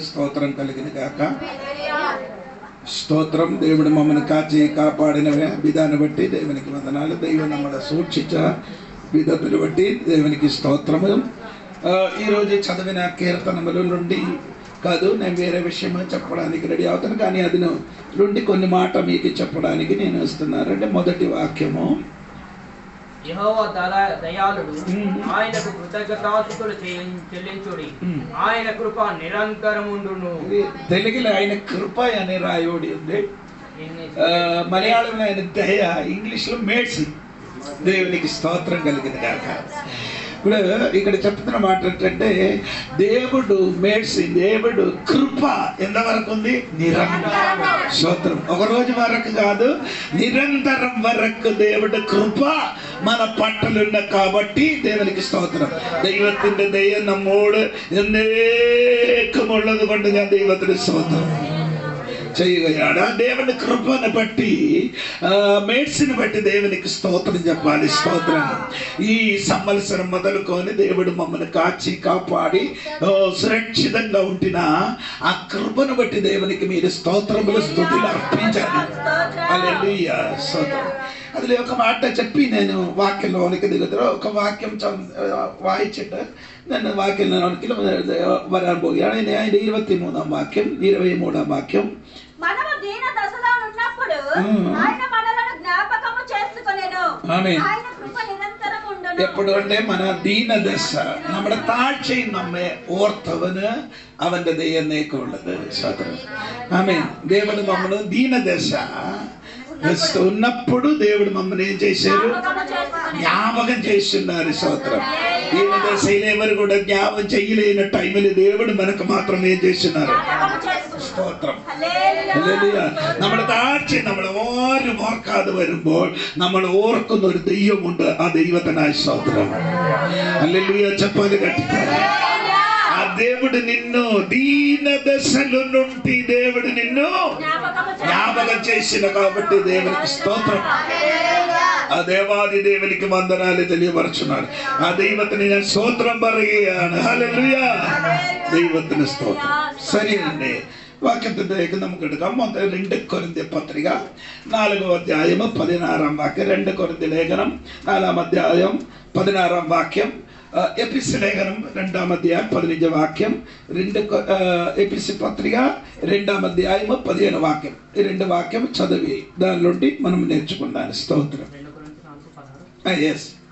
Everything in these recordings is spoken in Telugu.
స్తోత్రం కలిగిన గాక. స్తోత్రం. దేవుడు మమ్మల్ని కాచి కాపాడిన విధాన్ని బట్టి దేవునికి వందనాలు. దైవం మమ్మల్ని సూచించిన విధతులు బట్టి దేవునికి స్తోత్రము. ఈరోజు చదివిన కీర్తనముల నుండి కాదు, నేను వేరే విషయం చెప్పడానికి రెడీ అవుతాను, కానీ అది నుండి కొన్ని మాట మీకు చెప్పడానికి నేను వస్తున్నాను. అంటే మొదటి వాక్యము, యెహోవా దయాళుడు, ఆయనకు కృతజ్ఞతాస్తుతులు చెల్లించుడి, ఆయన కృప నిరంతరముండును. తెలుగులో ఆయన కృప అనే రాయోడి ఉంది, మలయాళంలో ఆయన దయ, ఇంగ్లీష్లో మేడ్స్. దేవునికి స్తోత్రం కలిగింది కాక. ఇప్పుడు ఇక్కడ చెప్తున్న మాట ఏంటంటే, దేవుడు మేడ్స్, దేవుడు కృప ఎంతవరకు ఉంది? నిరంతరం. స్తోత్రం. ఒక రోజు వరకు కాదు, నిరంతరం వరకు దేవుడు కృప మన పట్టలున్న కాబట్టి దేవునికి స్తోత్రం. ദൈവത്തിന്റെ ദയ നമ്മോട് എന്നേക്കുമുള്ളത് കൊണ്ട് ഞാൻ ദൈവത്തിന് സ്തോത്രം ചെയ്യുകയാണ്. దేవుని కృపను బట్టి, మేడ్స్ని బట్టి దేవునికి స్తోత్రం చెప్పాలి. స్తోత్రం. ఈ సంవత్సరం మొదలుకొని దేవుడు మమ్మల్ని కాచి కాపాడి సురక్షితంగా ఉంటున్న ఆ కృపను బట్టి దేవునికి మీరు స్తోత్రములు స్తుతులు అర్పించాలి. హల్లెలూయా. స్తోత్రం. അതിൽ ఒక మాట చెప్పి నేను వాక్యంలోనికి దిగుతాను. ఒక వాక్యం വായിച്ചിട്ട് నేను వాక్యంలోనికి വരാൻ പോവുകയാണ്. അതിന്റെ 23-ാം വാക്യം, 23-ാം വാക്యం. మనము దీన దశలో ఉన్నప్పుడు ఆయన మనలను జ్ఞాపకము చేసుకొనెను. ఆయన కృప నిరంతరం ఉండును. എപ്പോഴും అంటే మన ദീനദശ, നമ്മുടെ താഴ്ചയും നമ്മെ ഓർത്തവന് അവന്റെ ദയ എന്നേക്കുള്ളത്. ആമേൻ. దేవుడు మమ్మల్ని దీనదశ ఉన్నప్పుడు దేవుడు మమ్మల్ని ఏం చేశారు? జ్ఞాపకం చేస్తున్నారు. స్తోత్రం. దీన దశയിൽ ఎవరు కూడా జ్ఞాపకం చేయలేని టైంలో దేవుడు మనకు మాత్రం ఏం చేస్తున్నారు? സ്തോത്രം. നമ്മുടെ താഴ്ച നമ്മൾ ആരും ഓർക്കാതെ വരുമ്പോൾ നമ്മൾ ഓർക്കുന്ന ഒരു ദൈവമുണ്ട്. ആ ദൈവത്തിനായി സ്തോത്രം. ഹല്ലേലൂയ. చెప్పాలి గట్టిగా. ఆ దేవుడు నిన్ను దీన దశలో నుండి దేవుడు నిన్ను జ్ఞాపకం చేసిన కాబట్టి దేవునికి స్తోత్రం. ఆ దేవాది దేవునికి వందనాలు తెలియపరుచున్నారు. ఆ దైవത്തിന് ഞാൻ സ്തോത്രം പറയുകയാണ്. ഹല്ലേലൂയ. ദൈവത്തിന് സ്തോത്രം. സരി అండి. వాక్యത്തിലേക്ക് നമുക്ക് എടുക്കാം. 2 കൊരിന്ത്യർ പത്രിക 4-వ అధ్యాయం 16-వ వాక్యం. 2 కొరింథీ ലേഖനം 4-వ అధ్యాయం 16-వ వాక్యం. ఎపిసి లేఖనం 2-వ అధ్యాయం 15-వ వాక్యం. ఎపిసి పత్రిక 2-వ అధ్యాయం 15-వ వాక్యం. ఈ 2 వాక్యం చదివి దాని నుండి మనం నేర్చుకుందాం. స్తోత్రం.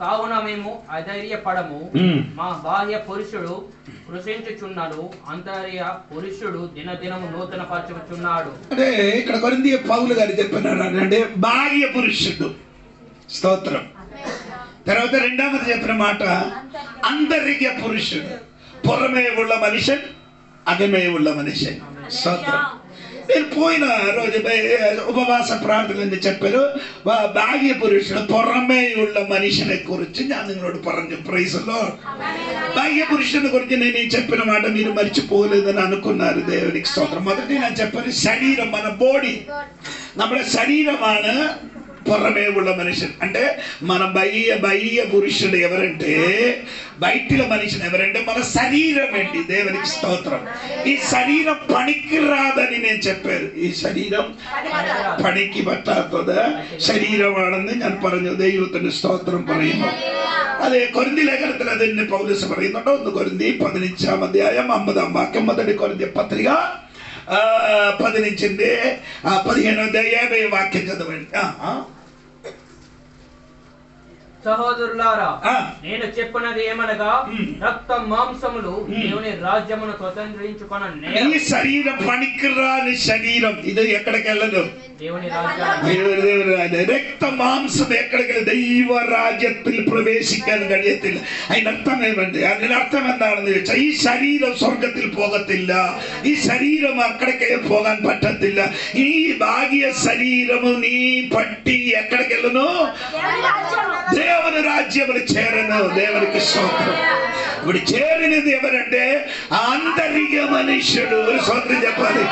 కావున మేము అధైర్యపడము, మా బాహ్య పురుషుడు కృషించుచున్నాడు, అంతర్య పురుషుడు దినదినము నూతన పరచుచున్నాడు. అంటే ఇక్కడ కొరింథీ పౌలు గారు చెప్పినారు అంటే బాహ్య పురుషుడు. స్తోత్రం. తర్వాత రెండవది చెప్పిన మాట అంతరిక పురుషుడు. పుറമേ ഉള്ള മനുഷ്യൻ, അകമേ ഉള്ള മനുഷ്യൻ. స్తోత్రం. నేను పోయిన రోజు ఉపవాస ప్రార్థనలు చెప్పారు. బాహ్య పురుషుడు, പുറമേ ഉള്ള మనిషిని గురించి ഞാൻ നിങ്ങളോട് പറഞ്ഞു. Praise Lord. బాహ్య పురుషుని గురించి నేను చెప్పిన మాట మీరు మర్చిపోలేదని అనుకున్నారు. దేవునికి స్తోత్రం. మొదటి నేను చెప్పాను, శరీరం, మన బాడీ, നമ്മുടെ శరీరമാണ് പുറമേ ഉള്ള మనిషి. అంటే మన బాహ్య పురుషుడు ఎవరంటే, బయటిల మనిషిని ఎవరంటే మన శరీరం ఏంటి. దేవునికి స్తోత్రం. ఈ శరీరం పనికి రాదని నేను చెప్పారు. ఈ ശരീരം പണിക്ക് പറ്റാത്തത് ശരീരമാണെന്ന് ഞാൻ പറഞ്ഞു. ദൈവത്തിന് സ്തോത്രം പറയുന്നു. അതെ, കൊരിന്ഥി ലേഖനത്തിൽ അതിന് പൗലോസ് പറയുന്നുണ്ട്. 1 കൊരിന്ഥി 15-ാം അധ്യായം 50-ാം വാക്യം. 1 കൊരിന്ഥി പത്രിക 15-ന്റെ 15-వ వాక్యం చదవండి. సహోదరులారా, నేను చెప్పినది ఏమనగా, రక్త మాంసములు దేవుని రాజ్యమును స్వతంత్రించుకొన ఈ శరీరం పనికిరాని శరీరం ఇది ఎక్కడికి వెళ్ళదు. దేవుని രാജ്യം. രക്ത മാംസം എക്കടക്കൽ ദൈവ രാജ്യത്തിൽ പ്രവേശിക്കാൻ കഴിയത്തില്ല. അതിനർത്ഥം ഏതുണ്ട്? അതിനർത്ഥം എന്താണെന്ന് ചോദിച്ചാൽ, ഈ ശരീരം സ്വർഗത്തിൽ പോകത്തില്ല. ഈ ശരീരം അക്കടക്കെ പോകാൻ പറ്റത്തില്ല. ഈ ഭാഗ്യ ശരീരము നീ പട്ടി എക്കടക്കെല്ലുന്നു దేవుని రాజ్యములు చేరను. దేవునికి స్తోత్రం. ఇప్పుడు చేరినది ఎవరంటే ఆంతరిక మనుష్యుడు. స్తోత్రం చెప్పాలి.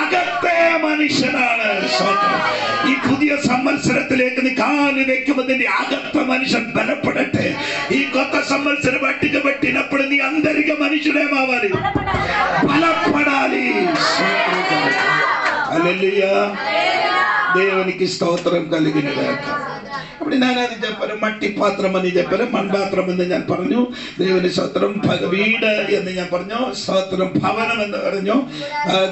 అగത്തെ మనుషനാണ്. స్తోత్రం. ഈ പുതിയ സംവത്സരത്തിലേക്ക് നീ കാല് വെക്കുമ്പോൾ നിന്റെ അകത്ത മനുഷ്യൻ ബലപ്പെടട്ടെ. ഈ കൊത്ത സംവത്സരം പട്ടിക పెట్టినప్పుడు నీ ఆంతరిక మనుషుడేమవ్వాలి, బలపడాలి. హల్లెలూయా. దేవునికి స్తోత్రం కలిగిన గాక. ఇప్పుడు ഞാനത് చెప్పాను, മട്ടി പാത്രം എന്ന് చెప్పాను, മൺപാത്രം എന്ന് ഞാൻ പറഞ്ഞു. దేవుని స్తోత్రం. വീട് എന്ന് ഞാൻ പറഞ്ഞു, സ്തോത്രം. ഭവനം എന്ന് പറഞ്ഞു,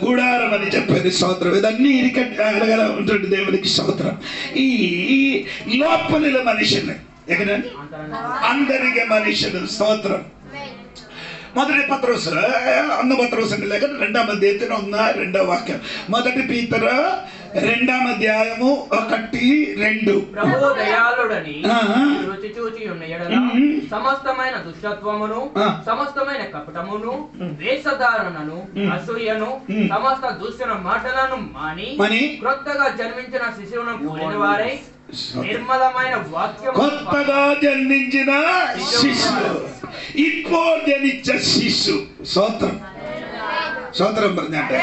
ഗൂഢാരം എന്ന് చెప్పాను, സ്തോത്രം. ఇదన్నీ ఇరికట్టు ఉంటుంది. దేవునికి స్తోత్రం. ఈ లోపల మనిషిని ఎక్కడ ఆంతరిక మనిషిని, స్തోత్రం. మొదటి పత్రోసు, అన్న పత్రోసు లేక 2వ అధ్యాయం 1-2 వాక్యం. మొదటి పీతరు 2వ అధ్యాయము 1-2. ప్రభువు దయాళుడని రుచి చూచి ఉన్న ఎడల సమస్తమైన దుష్టత్వమును, సమస్తమైన కపటమును, వేషధారణను, అసూయను, సమస్త దూషణ మాటలను మాని క్రొత్తగా జన్మించిన శిశువును పోలిన వారై నిర్మలమైన వాక్యం, కొత్తగా జన్మించిన శిశువు, ഇപ്പോൾ ജനിച്ച ശിശു. സ്തോത്രം, സ്തോത്രം പറഞ്ഞാട്ടെ.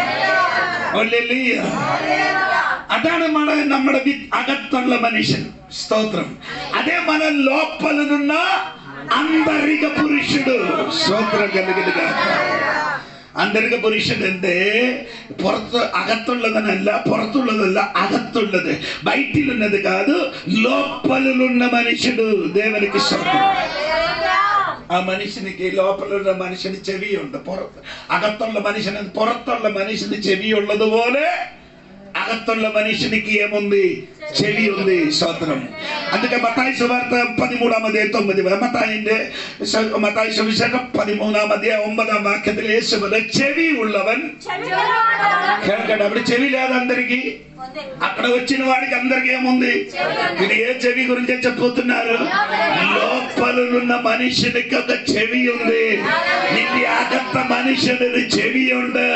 അതാണ് നമ്മുടെ അകത്തുള്ള മനുഷ്യൻ. സ്തോത്രം. അതേ మన లోపలనున్న ఆంతరిక పురుషుడు. സ്തോത്രം కలిగిన ആന്തരിക പുരുഷൻ എന്തേ പുറത്ത് അകത്തുള്ളതല്ല, പുറത്തുള്ളതല്ല, അകത്തുള്ളത്. ബയറ്റിലുള്ളത് കാదు, లోపలున్న మనుషుడు. దేవునికి స్తోత్రం. ആ മനുഷ്യനിക്ക് ലോപ്പലുള്ള മനുഷ്യന് ചെവിയുണ്ട്. അകത്തുള്ള മനുഷ്യന് പുറത്തുള്ള മനുഷ്യന് ചെവിയുള്ളതുപോലെ అగత్తున్న మనిషినికి ఏముంది? చెవి ఉంది. స్తోత్రం. అందుకే మత్తయి సువార్త 13:9, మత్తయి సువిశేషం 13:9 వాక్యത്തിൽ యేసు చెవి ఉള്ളവൻ కేൾకడ. అప్పుడు చెవి లేదు అందరికి. అక్కడ వచ్చిన వాడికి అందరికి ఏముంది? ఇది ఏ చెవి గురించి చెప్పుతున్నారు? లోపలున్న మనిషినికి ఒక చెవి ఉంది. నిన్ను అగత్త మనిషిని చెవి ఉంది.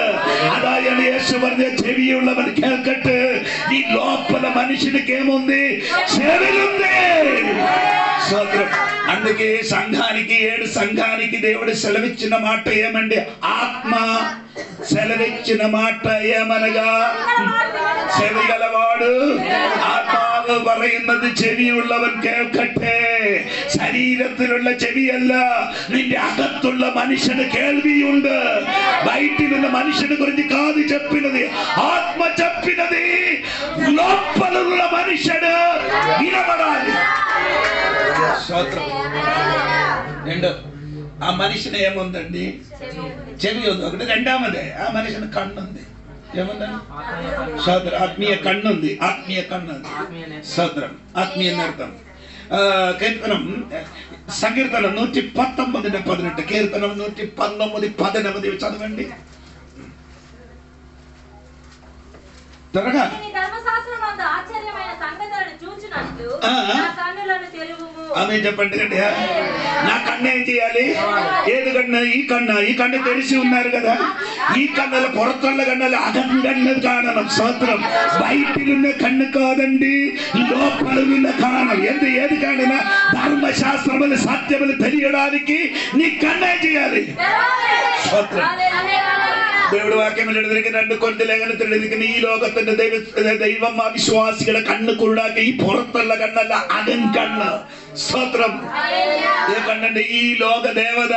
అదాయన యేసు പറഞ്ഞ చెవిയുള്ളവൻ കേൾക്കട്ടെ. నీ లోపల మనిషినికి ఏముంది? చెవిలుంది. స్తోత్రం. అందుకే సంఘానికి 7 సంఘానికి దేవుడు సెలవిచ్చిన మాట ఏమండి? ఆత్మ సెలవిచ్చిన మాట ఏమనగా, ചെവി ഗലവാട് ആത്മാവ് പറയുന്നത് ചെവിയുള്ളവൻ കേൾക്കട്ടെ. ശരീരത്തിലുള്ള ചെവിയല്ല, നിന്റെ അകത്തുള്ള മനുഷ്യന് കേൾവിയുണ്ട്. ബയറ്റിലുള്ള മനുഷ്യനെ കുറിച്ച് കാത് చెప్పినది, ആത്മ చెప్పినది. లోపലുള്ള మనుషుడు వినబడాలి. రెండు, ఆ మనిషిని ఏముందండి? చెవి ఉంది ఒకటి. రెండవది, ఆ మనిషిని కన్నుంది. ఏముందండి? సోదరం. ఆత్మీయ కన్నుంది. ఆత్మీయ కన్నుంది. సోదరం. ఆత్మీయ అర్థం. కీర్తనం, సంకీర్తనం 119:18. కీర్తనం 119:19 చదవండి త్వరగా. ఆమె చెప్పండి గట్టిగా. నా కన్ను ఏం చేయాలి? ఏది కన్ను? ఈ కన్ను. ఈ కన్ను తెరిచి ఉన్నారు కదా. ఈ కన్నుల పుറത്തുള്ള కన్నుల అగంగన్నది కారణం. స్తోత్రం. బయటిలున్న కన్ను కాదండి, లోపలున్న కారణం. ఏది కారణం? ధర్మశాస్త్రములు సత్యములు తెలియడానికి నీ కన్ను ఏం చేయాలి? స్తోత్రం. దేవుడు వాక్యం എഴുതിയിരിക്കുന്ന 2 കൊരിന്ത്യർ ലേഖനത്തിൽ എഴുതിയിരിക്കുന്ന ഈ ലോകത്തിന്റെ ദൈവം വിശ്വാസികളെ കണ്ണ് കുരുടാക്കി. ഈ പുറത്തുള്ള കണ്ണല്ല, അകൻ കണ്ണ്. స్తోత్రం. ఏ కన్నంటే ఈ లోక దేవత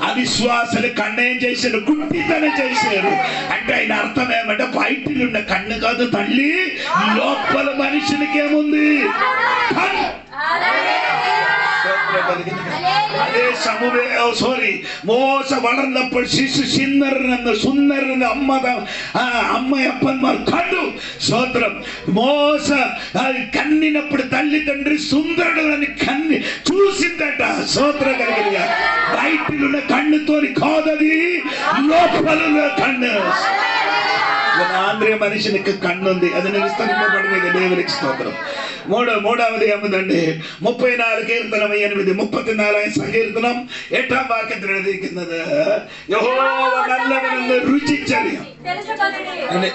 అవిశ్వాసులు కన్నేం చేశారు? గుడ్డితనం చేశారు. అంటే ఆయన అర్థం ఏమంటే బయటిలున్న కన్ను కాదు తల్లి, లోపల మనిషినికి ఏముంది? അതേ മോശ വളർന്നപ്പോൾ ശിശു സുന്ദരനെന്ന് അമ്മയപ്പന്മാർ കണ്ടു. స్తోత్రం. మోస కన్నినప్పుడు తల్లి తండ్రి సుందరుడు అని కన్ను చూసిందట. స్తోత్రం కలిగిన. బయటిలున్న కన్నుతోని కాదది, లోపలున్న కన్ను. ఆంధ్రియ మనిషినికి కన్నుంది. అది విస్తరింపబడినది. దేవునికి స్తోత్రం. మూడవది ఏముందండి? 34 కీర్తనం 8, 34 సంకీర్తనం 8వ వాక్యത്തിൽ എഴുതിയിരിക്കുന്നത്, യഹോവ നല്ലവനെന്ന് രുചിച്ചറിയ.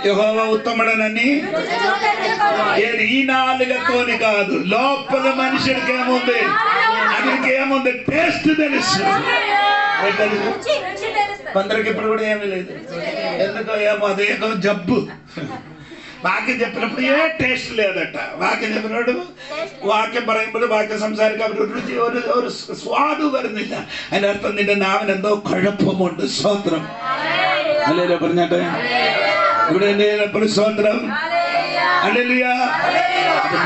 యెహోవా ఉత్తముడనని. ఈ నాలుగతోని కాదు, లోపల మనిషికి ఏముంది? అతనికి ఏముంది? టేస్ట్ తెలుసు. కొందరికి ఇప్పుడు కూడా ఏమీ లేదు. ఎందుకో ఏమో అదేదో జబ్బు. വാക്യം చెప్పినప్పుడు ఏ టేస్ట్ లేదట. വാക്യം చెప్పినప్పుడు വാക്യം പറയുമ്പോൾ വാക്യം സംസാരിക്കാൻ ഒരു സ്വാദ് വരുന്നില്ല. അതിന്റെ അർത്ഥം നിന്റെ നാവിന് എന്തോ കുഴപ്പമുണ്ട്. സ്തോത്രം. അല്ലല്ലോ പറഞ്ഞാട്ടെ ഇവിടെ എപ്പോഴും സ്തോത്രം. హల్లెలూయా.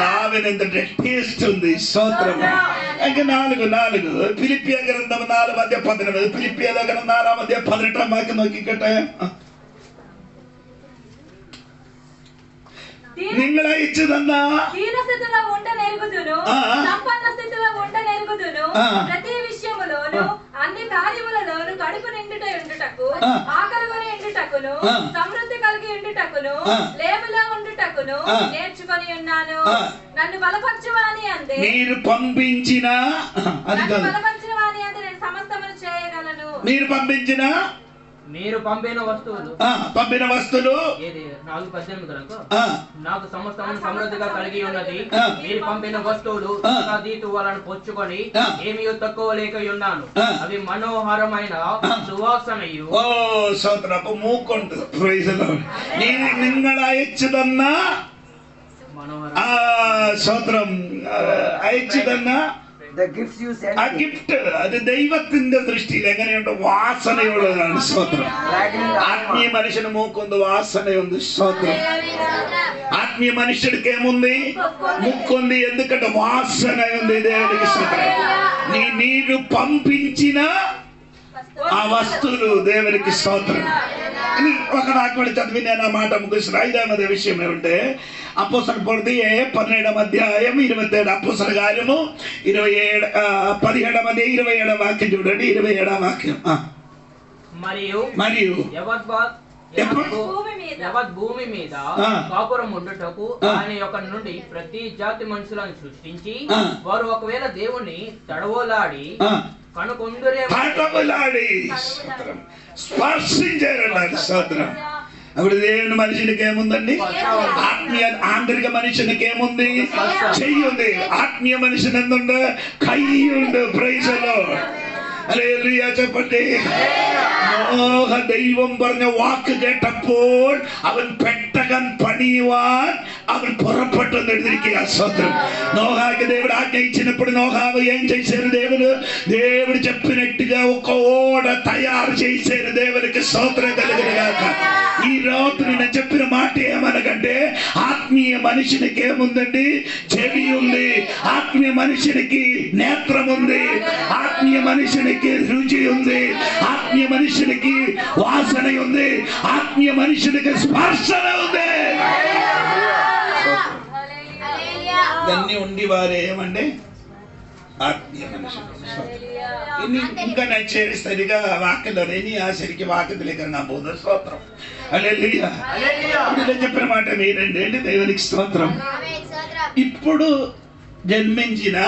నావిన టేస్ట్ ఉంది. స్తోత్రం. ఇంకా నాలుగు ఫిలిప్పియ గ్రంథం 4:19 ఫిలిప్పియ గ్రంథం 4:18 వాక్యం നോക്കിക്കട്ടെ. നിങ്ങളെ അയച്ചു തന്ന దీనస్థితిలో ఉండనేరుగుదును సంపన్న స్థితిలో ఉండనేరుగుదును ప్రతి విషయములోను అన్ని కార్యములలోను కడుపు నిండుట ఉండుటకు ఆకలిగొని ఉండుటకును సమృద్ధి కలిగి ఉండుటకును లేమిలో ఉండుటకును నేర్చుకొని ఉన్నాను. నన్ను బలపరచువాని అందే మీరు పంపించిన బలపరచువాని అందే నేను సమస్తమును చేయగలను. మీరు పంపిన వస్తువులు ఏది 4:18 నాకు సమస్తమును సమృద్ధిగా కలిగి ఉన్నది. మీరు పంపిన వస్తువులు దీతు వాళ్ళను పొచ్చుకొని ఏమీ తక్కువ లేక ఉన్నాను. అవి మనోహరమైన సువాసనయు. ഓ സ്തോത്രം. അപ്പൊ മൂക്കുണ്ട്. Price the Lord. നിങ്ങൾ അയച്ചു തന്ന സ്തോത്രം അയച്ചു തന്ന ആ ഗിഫ്റ്റ് അത് ദൈവത്തിന്റെ ദൃഷ്ടിയിൽ എങ്ങനെയുണ്ട്? വാസനയുള്ളതാണ്. സ്തോത്രം. ആത്മീയ മനുഷ്യന് മൂക്കുണ്ട്, వాసనయుంది. స్തోత్రం. ఆత్మీయ మనుషుడికి ఏముంది? ముక్కుంది. ఎందుకంటే వాసన ఉంది. దేవునికి స్తోత్రం. నీరు పంపించిన ఆ వస్తువులు దేవునికి స్తోత్రం. ఒక వాక్యం చదివి నేను ఆ మాట ముగిసిన 5వ విషయం ఏమంటే అపోస్తలుల ప్రవృత్తి 17వ అధ్యాయం 27 అపోస్తలుల కార్యము 17వ అధ్యాయం 27వ వాక్యం చూడండి. 27వ వాక్యం. మరియు భూమి మీద కాపురం ఉండుటకు ఆయన యొక్క నుండి ప్రతి జాతి మనుషులను సృష్టించి వారు ఒకవేళ దేవుణ్ణి తడవలాడి స్పర్శించారన్నారు. స్తోత్రం. అప్పుడు దేవుని మనుషునికి ఏముందండి? ఆంతరిక మనుషునికి ఏముంది? చెయ్యి ఉంది. ఆత్మీయ మనుషుని എന്തുണ്ട്? കൈ ഉണ്ട്. Price the Lord. ഹല്ലേലൂയ చెప్పండి. നോഹ ദൈവം പറഞ്ഞ വാക്ക് കേട്ടപ്പോൾ അവൻ പെട്ടകൻ പണിയുവാൻ അവൻ പുറപ്പെട്ടെന്ന് എഴുതിയിരിക്കുക. స్తోత్రం. నోహాకి దేవుడు ఆజ్ఞ ఇచ్చినప్పుడు నోహావు ఏం చేశారు? దేవుడు చెప్పినట్టుగా ఒక ఓడ తయారు చేశారు. దేవునికి స్తోత్రం కలుగును గాక. ఈ రాత్రి నేను చెప్పిన మాట ఏమనకంటే ఆత్మీయ మనిషినికి ఏముందండి? చెవి ఉంది. ఆత్మీయ మనిషినికి నేత్రం ఉంది. ఆత్మీయ మనిషినికి రుచి ఉంది. ఆత్మీయ మనిషినికి వాసన ఉంది. ఆత్మీయ మనిషినికి స్పర్శన ఉంది. ఇవన్నీ ఉండి వారే ఏమండి? ആത്മീയ മനുഷ്യൻ. ഇനി ఇంకా ഞാൻ സരിగా వాక్యంలో ഇനി ആ ശരിക്കും వాక్യത്തിലേക്ക് ഇറങ്ങാൻ പോകുന്നത്. സ്തോത്രം. హల్లెలూయ. ഇവിടെ చెప్పిన మాట మీరండి. ఏంటి? దేవునికి స్తోత్రం. ఇప్పుడు జన్మించిన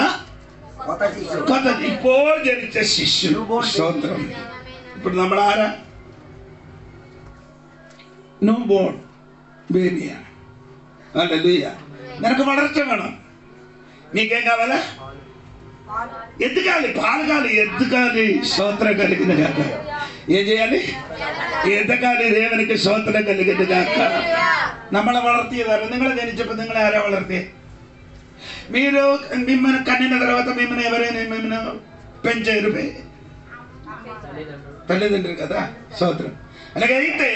ഇപ്പോൾ ജനിച്ച ശിശു. സ്തോത്രം. ఇప్పుడు നമ്മൾ ആരാ? ന്യൂ ബോൺ ബേബിയാണ്. హల్లెలూయ. നിനക്ക് വളർച്ച വേണം. నీకేం కావాలా? ఎదగాలి. పాలగాలి. ఎదగాలి. స్తోత్రం కలిగిన గాక. ఏం చేయాలి? ఎదగాలి. దేవునికి స్తోత్రం కలిగిన గాక. നമ്മളെ വളർത്തിയതാണ്. നിങ്ങളെ ജനിച്ചപ്പോൾ നിങ്ങളെ ആരാ വളർത്തിയത്? మీరు మిమ్మల్ని కన్నిన తర్వాత మిమ్మల్ని ఎవరైనా మిమ్మల్ని పెంచారు? తల్లిదండ్రులు కదా. స్తోత్రం. అలాగైతే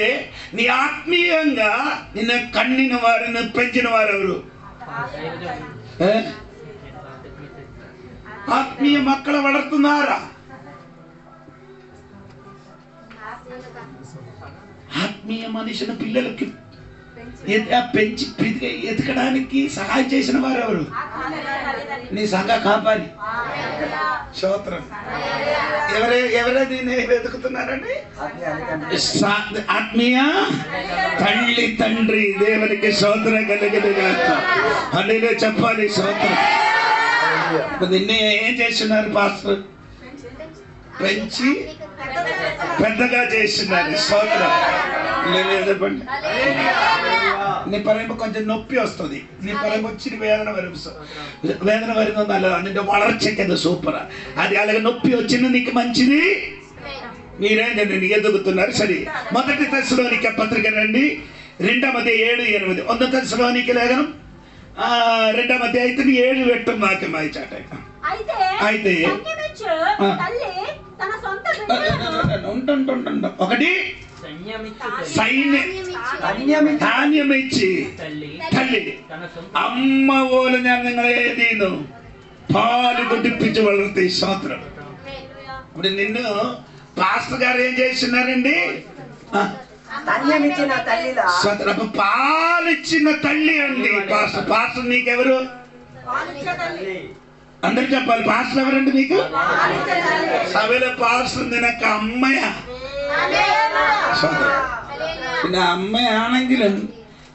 నీ ఆత్మీయంగా నిన్ను కన్నిన వారిని పెంచిన వారు ఎవరు? ആത്മീയ മക്കളെ വളർത്തുന്നാരാ? ఆత్మీయ మనిషిని పిల్లలకి పెంచి ఎదగడానికి సహాయం చేసిన వారు ఎవరు? నీ సంఘ కాపాలి. స్తోత్రం. ఎవరే దీన్ని వెతుకుతున్నారండి? ఆత్మీయ తల్లి తండ్రి. దేవునికి స్తోత్రం కలిగిన గాక. హల్లెలూయా చెప్పాలి. స్తోత్రం. నిన్నే ఏం చేస్తున్నారు పాస్టర్? పెంచి పెద్దగా చేస్తున్నారు. స్తోత్రం. చెప్పండి. నీ പറയുമ്പോൾ కొంచెం నొప్పి వస్తుంది. నీ പറയുമ്പോൾ ఇచ్చిరి వేదన വരുന്നത് నല്ലതാണ്. నిന്റെ വളർച്ചയ്ക്ക് అది సూపర్. అది అలాగే నొప్పి వచ్చింది నీకు మంచిది. మీరేం ఎదుగుతున్నారు? సరే, మొదటి తెస్సలోనికే పత్రిక రండి. 2వ అధ్యాయం 7-8 1 తెస్సలోనికే లేఖనం 2వ అధ్యాయం 7-8 వాక్యం వాయించాట. అయితే తల్లి తన సొంత బిడ్డలను ఒకటి ധാന്യമിച്ച് തള്ളി അമ്മ പോലെ ഞാൻ നിങ്ങളെ ചെയ്യുന്നു పాలు కుడిపించి വളർത്തി స్తోత్రం. ఇప్పుడు నిన్ను పాస్టర్ గారు ఏం చేస్తున్నారండి? పాలిచ్చిన తల్లి అండి పాస్టర్. పాస్టర్ నీకెవరు? అందరు చెప్పాలి. పాస్టర్ ఎవరండి మీకు? సభలో పాస్టర్ നിനക്ക് അമ്മയാ. പിന്നെ അമ്മയാണെങ്കിലും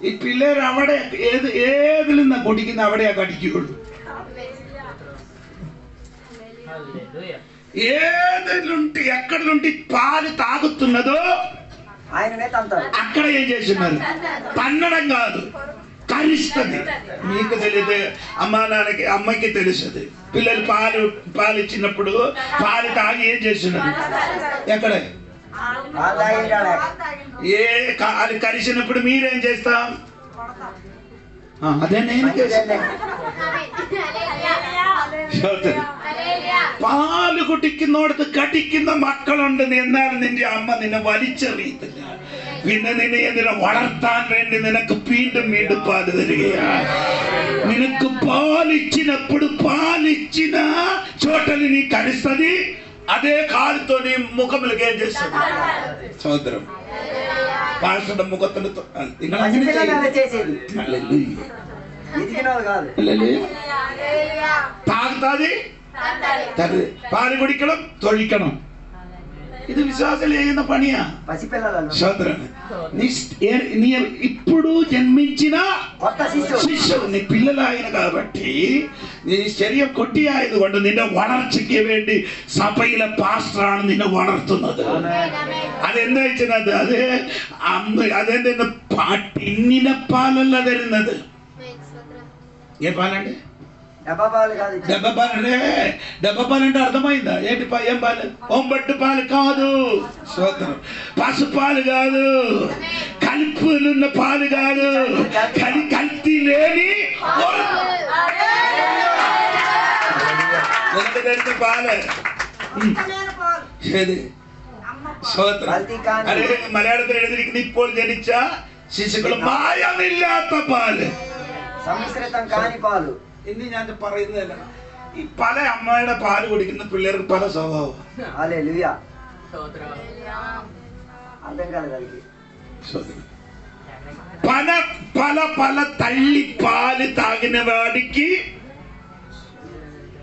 ഈ പിള്ളേർ അവിടെ ഏതിൽ നിന്നാ കുടിക്കുന്ന അവിടെയാ കടിക്കുള്ളൂ. ఏదంటే ఎక్కడ నుండి పాలు తాగుతున్నదో అక్కడ ఏం చేస్తున్నారు? తన్నడం కాదు, కరిస్తుంది. మీకు తెలియదు, అమ్మా నాన్నకి అమ్మకి తెలుస్తుంది. పిల్లలు పాలు ఇచ్చినప్పుడు పాలు తాగి ఏం చేస్తున్నారు? ఎక్కడ అది కరిచినప్పుడు మీరేం చేస్తాం? అదే నేను പാല് കുടിക്കുന്നോടത്ത് കടിക്കുന്ന മക്കളുണ്ട്. എന്നാൽ നിന്റെ അമ്മ നിന്നെ വലിച്ചെറിയത്തില്ല. പിന്നെ നിന്നെ എന്തിനാ വളർത്താൻ വേണ്ടി നിനക്ക് വീണ്ടും വീണ്ടും പാല് തരികയാണ്. നിനക്ക് పాలిచ్చినప్పుడు పాలిచ్చిన చోటని నీ కరిస్తుంది. అదే కాలుతో నీ ముఖములకి ఏం చేస్తుంది? సోదరం పాస్టర్ ముఖతులతో తాగుతాది, పాలు కుడిക്കണം, తొழிക്കണം. ఇది విశ్వాసాలు చేసిన పనియా? నీ ఇప్పుడు జన్మించిన శిష్యుడు నీ పిల్లలు ఆయన కాబట్టి నీ ശരീരം കുട്ടിയായതുകൊണ്ട് നിന്റെ വളർച്ചയ്ക്ക് വേണ്ടി സഭയിലെ പാസ്റ്ററാണ് നിന്നെ വളർത്തുന്നത്. അതെന്താ വെച്ചത്? അതെന്താ ടിന്നിലെ പാലല്ല തരുന്നത്. ఏ పాలండి? డబ్బా పాలంటే అర్థమైందా? ఏంటి ఏం పాలు? ఒంబట్టు పాలు కాదు, పసు పాలు కాదు, కలుపులున్న పాలు కాదు, కల్తీ లేని పాలు. അതെ മലയാളത്തിൽ എഴുതിയിരിക്കുന്ന ഇപ്പോൾ ജനിച്ച ശിശുക്കൾ മായമില്ലാത്ത പാല്, സമ്മിശ്രിതം കാനി പാല്. ഇന്ന് ഞാൻ പറയുന്നതല്ല, ഈ പല അമ്മയുടെ പാല് കുടിക്കുന്ന പിള്ളേർക്ക് പല സ്വഭാവം. പല പല പല തള്ളി പാല് താകുന്ന വാടിക്ക്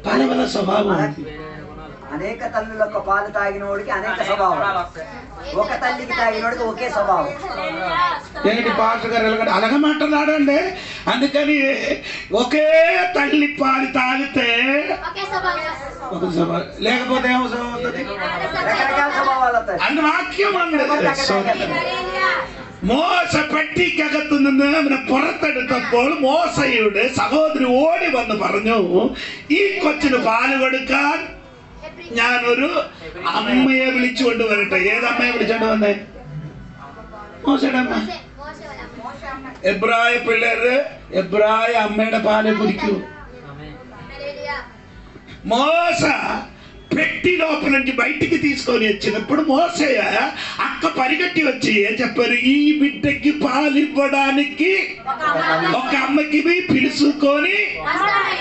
പല പല സ്വഭാവം. అనేక తల్లులకు పాలు తాగినోడికి అనేక స్వభావం, ఒక తల్లికి తాగినోడికి ఒకే స్వభావం. ఏంటి పాస్టర్ గారు అలాగే మాట్లాడండి? అందుకని ఒకే తల్లి పాలు తాగితే ఒక స్వభావం, లేకపోతే ఏమో స్వభావం అవుతుంది, రకరకాల స్వభావాలు వస్తాయి. అన్న వాక్యం മോശ പെട്ടിക്കകത്തു നിന്ന് അവനെ പുറത്തെടുത്തപ്പോൾ മോശയുടെ സഹോദരി ഓടി വന്ന് പറഞ്ഞു, ഈ കൊച്ചിന് പാല് കൊടുക്കാൻ ഞാനൊരു അമ്മയെ വിളിച്ചുകൊണ്ട് വരട്ടെ. ഏതമ്മയെ വിളിച്ചോണ്ട് വന്നേ? മോശയുടെ അമ്മ. എബ്രായ പിള്ളേര് എബ്രായ അമ്മയുടെ പാല് കുടിക്കൂ. మోస పెట్టి లోపల నుంచి బయటికి తీసుకొని వచ్చినప్పుడు మోసయ్య అక్క పరిగెట్టి వచ్చి ఏం చెప్పారు? ఈ బిడ్డకి పాలు ఇవ్వడానికి ఒక అమ్మకి పిలుచుకొని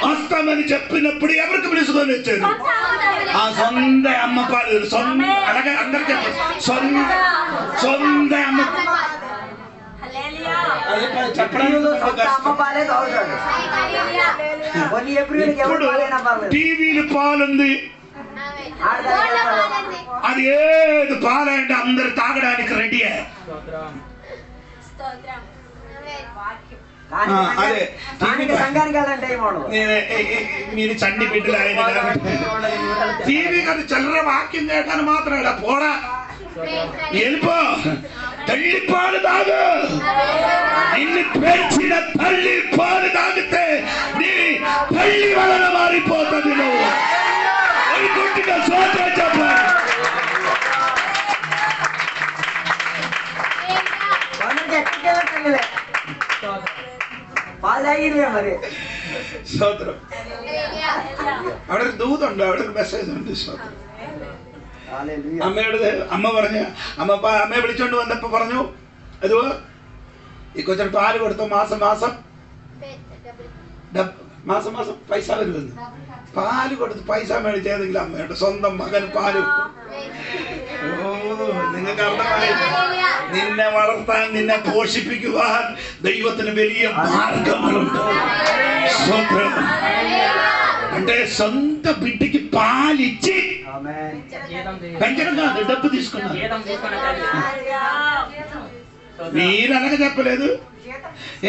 వస్తామని చెప్పినప్పుడు ఎవరికి పిలుచుకొని వచ్చారు? ఆ సొంత అమ్మ పాలు. అలాగే అందరు చెప్పారు, సొంత అమ్మ ఇప్పుడు టీవీలు పాలుంది, అది ఏది పాలంటే అందరు తాగడానికి రెడీ. అదే మీరు చండి బిడ్డలు ఆయన టీవీ కదా చల్లర వాక్యం చేయడానికి మాత్రం పోడా వెళ్ళిపో. తల్లి పాలు తాగు. నిన్ను పెంచిన తల్లి పాలు తాగితే నీ తల్లి వలన మారిపోతుంది. నువ్వు కొట్టిన సోదరు చెప్పాలి. తాగలే పాలు తాగిలే మరి స్తోత్రం. അവിടെ ഒരു ദൂതുണ്ട്, അവിടെ ഒരു മെസ്സേജ് ഉണ്ട്. స్తోത്രം. അമ്മയോട് അമ്മ പറഞ്ഞു, അമ്മയെ വിളിച്ചോണ്ട് വന്നപ്പോ പറഞ്ഞു, അതോ ഈ കൊച്ചിന് പാല് കൊടുത്തു, മാസം മാസം പൈസ വരുമെന്ന്. പാല് കൊടുത്ത് പൈസ മേടിച്ചേതെങ്കിലും അമ്മയുടെ സ്വന്തം മകൻ പാല്. ഓ, നിങ്ങൾക്ക് അർത്ഥമായി? നിന്നെ വളർത്താൻ, നിന്നെ പോഷിപ്പിക്കുവാൻ ദൈവത്തിന് വലിയ മാർഗങ്ങളുണ്ട്. అంటే సొంత బిడ్డకి పాలిచ్చి పెంచడం కాదు, డబ్బు తీసుకున్నారు. మీరు అలాగ చెప్పలేదు,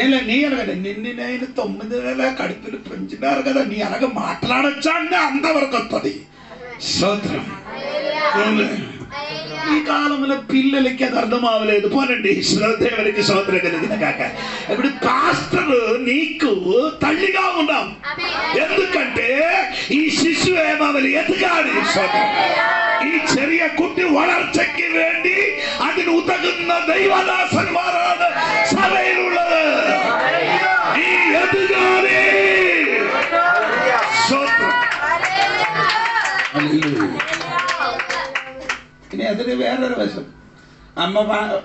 ఏం లేదు. నీ అలాగ నిన్ను నేను 9 నెలల కడుపులు పెంచినారు కదా, నీ అలాగ మాట్లాడొచ్చా అంటే అంతవరకు వస్తుంది. స్తోత్రం. ఈ కాలంలో పిల్లలకి అది అర్థం అవ్వలేదు. పోనండి, దేవునికి స్తోత్రం కలిగిన కాక. ఇప్పుడు పాస్టర్ నీకు తల్లిగా ఉన్నాం, ఎందుకంటే ఈ శిశువు ఏమవలి ఎదగాలి. ഈ ചെറിയ കുട്ടി വളർച്ചയ്ക്ക് വേണ്ടി അതിന് ഉതകുന്ന ദൈവദാസന്മാരാണ് സഭയിലുള്ളത്. ഈ എതുകാലേ ഇനി അതിന് വേറൊരു വശം.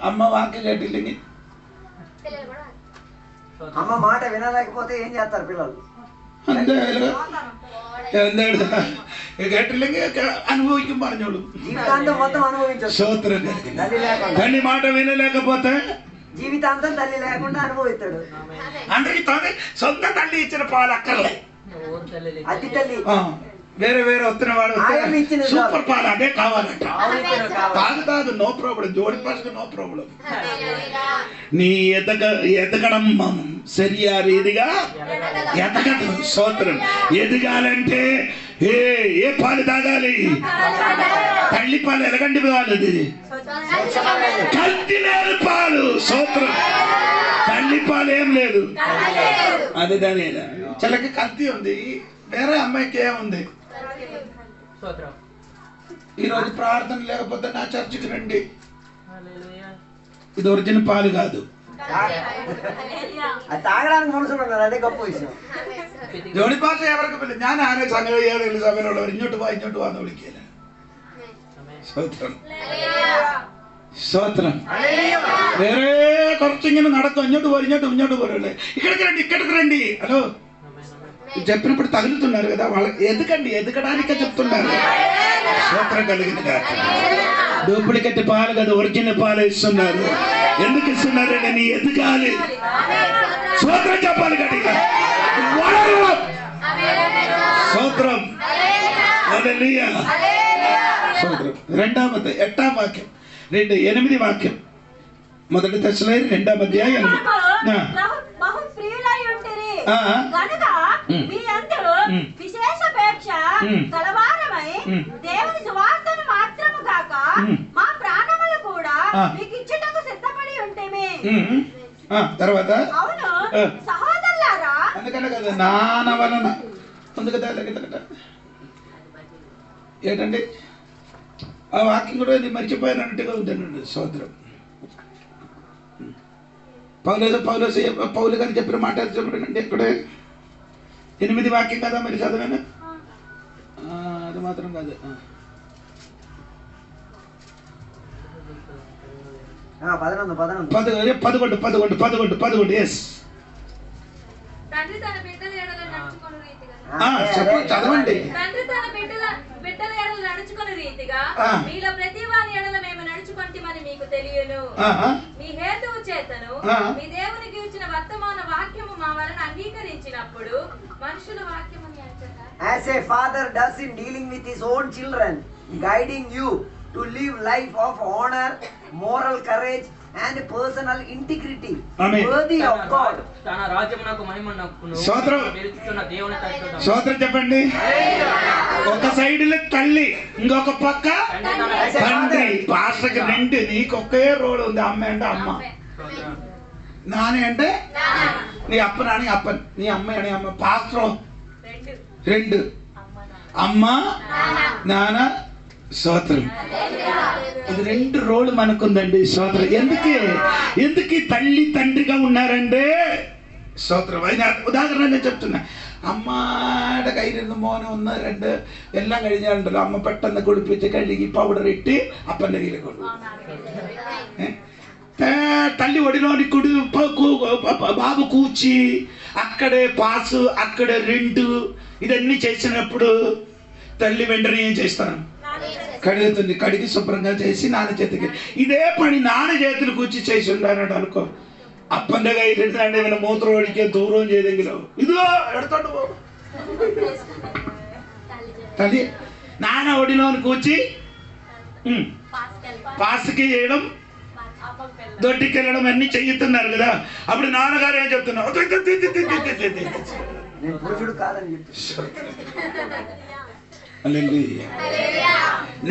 അമ്മ വാക്ക് കേട്ടില്ലെങ്കിൽ, అమ్మ మాట వినలేకపోతే ఏం చేస్తారు పిల్లలు? കേട്ടില്ലെങ്കിൽ അനുഭവിക്കും, പറഞ്ഞോളൂ. జీవితాంతం మొత్తం అనుభవించొచ్చు. స్తోత్రం. తల్లి మాట వినలేకపోతే జీవితాంతం తల్లి లేకుండా అనుభవిస్తాడు. అందరికి సొంత తల్లి ఇచ్చిన పాలు అక్కర్లే, అతి తల్లి వేరే వేరే వస్తున్న వాడు సూపర్ పాలు అదే కావాలంట. తాగుతాదు, నో ప్రాబ్లం. జోడి పాసుకు నో ప్రాబ్లం. నీ ఎదగడం సరియా రీతిగా ఎదగడం. స్తోత్రం. ఎదగాలంటే ఏ పాలు తాగాలి? తల్లి పాలు. ఎలగంటి పాలు, కల్తీ లేదు పాలు. స్తోత్రం. తల్లి పాలు ఏం లేదు, అది దాని చిలకి కల్తీ ఉంది. వేరే అమ్మాయికి ఏముంది? ఈరోజు ప్రార్థన లేకపోతే నా చర్చికి రండి, ఇది ఒరిజినల్ పాలు కాదు. అది తాగడానికి మనుషులు ఉన్నారు, అదే గొప్ప విషయం. ജോണി പാഷ അവർക്ക് ഞാൻ ആരെ സംഘടന സഭയിലുള്ളവർ ഇങ്ങോട്ട് വാന്ന് വിളിക്കില്ല. സ്തോത്രം. വേറെ കുറച്ചിങ്ങനെ നടക്കും, ఇങ്ങോട്ട് పోరండి, ఇక్కడికి రండి. హలో చెప్పినప్పుడు తగులుతున్నారు కదా, వాళ్ళకి ఎదగడానికే చెప్తున్నారు. స్తోత్రం కలిగిన కాక. డూప్లికేట్ పాలు కదా, ఒరిజినల్ పాలు ఇస్తున్నారు. ఎందుకు ఇస్తున్నారంటే నీ ఎదగాలి. స్తోత్రం చెప్పాలి గట్టిగా. స్తోత్రం. హల్లెలూయా. స్తోత్రం. 8వ వాక్యం, 2:8 వాక్యం. మొదటి దశలోని 2వ అధ్యాయం 8. కనుక మీ అందరూ విశేషపేక్ష కలవారమై దేవుని సువార్తను మాత్రము కాక మా ప్రాణములు కూడా మీకు ఇచ్చుటకు సిద్ధపడి ఉంటేమే. తర్వాత అవును సహోదరులారా, అందుకనే కదా నాన్న వలన ఉంది కదా ఏంటండి ఆ వాక్యం కూడా నేను మర్చిపోయానట్టుగా ఉందండి. సోదరం పౌలు గారు చెప్పిన మాట చెప్పండి. ఇక్కడ 8 వాక్యం కదా మరి చదివాను, అది మాత్రం కాదు. 11. ఎస్ చదవండి. తండ్రి తన బిడ్డల ఎడల నడుచుకుని రీతిగా మీలో ప్రతి వాని ఎడల మేము నడుచుకుంటామని మీకు తెలియను. మీ హేతువు చేతను మీ దేవునికి ఇచ్చిన వర్తమాన వాక్యము మా వలన అంగీకరించినప్పుడు మనుషుల వాక్యము as a father does in dealing with his own children, guiding you to live life of honor, moral courage and personal integrity worthy of God. తన రాజ్యమునకు మహిమను వెలుచుచున్న దేవుని తట్టున స్తోత్రం చెప్పండి. ఒక సైడ్ లో తల్లి, ఇంకొక పక్క తండ్రి. పాస్టర్కి 2, నీకు ఒకే రోల్ ఉంది. అమ్మ అంటే అమ్మ, నాని అంటే నీ అప్పనాని అప్పన్, నీ అమ్మ అని అమ్మ. పాస్టర్ 2, అమ్మ నాన్న స్తోత్రం. ఇది 2 రోలు మనకుందండి. స్తోత్రం. ఎందుకు తల్లి తండ్రిగా ఉన్నారంటే స్తోత్రం. അതിന് ഉദാഹരണം ഞാൻ చెప్తున్నా. അമ്മയുടെ കയ്യിലിരുന്ന് മോനെ 1 2 എല്ലാം കഴിഞ്ഞാലുണ്ടല്ലോ, അമ്മ പെട്ടെന്ന് കുളിപ്പിച്ച് കഴുകി പൗഡർ ഇട്ട് അപ്പൻ്റെ കയ്യിൽ കൊണ്ടുപോകും. తల్లి ఒడిలోని కుడి బాబు కూర్చి అక్కడే పాసు అక్కడే 2 ఇదన్నీ చేసినప్పుడు తల్లి వెంటనే ఏం చేస్తాను, కడుగుతుంది. కడిగి శుభ్రంగా చేసి నాన్న చేతికి. ఇదే పని నాన్న చేతులు కూర్చి చేసి ఉన్నాడు అనుకో, അപ്പന്റെ കയ്യിലിരുന്നാണ്ട് ഇവനെ മൂത്രം ഒഴിക്കാൻ ദൂരവും ചെയ്തെങ്കിലോ ഇതോ എടുത്തോണ്ട് പോകും. తల్లి నాన్న ఒడిలోని కూర్చి పాసుకి చేయడం, దొడ్డికి వెళ్ళడం అన్ని చెయ్యుతున్నారు కదా. అప్పుడు నాన్నగారు ఏం చెప్తున్నారు,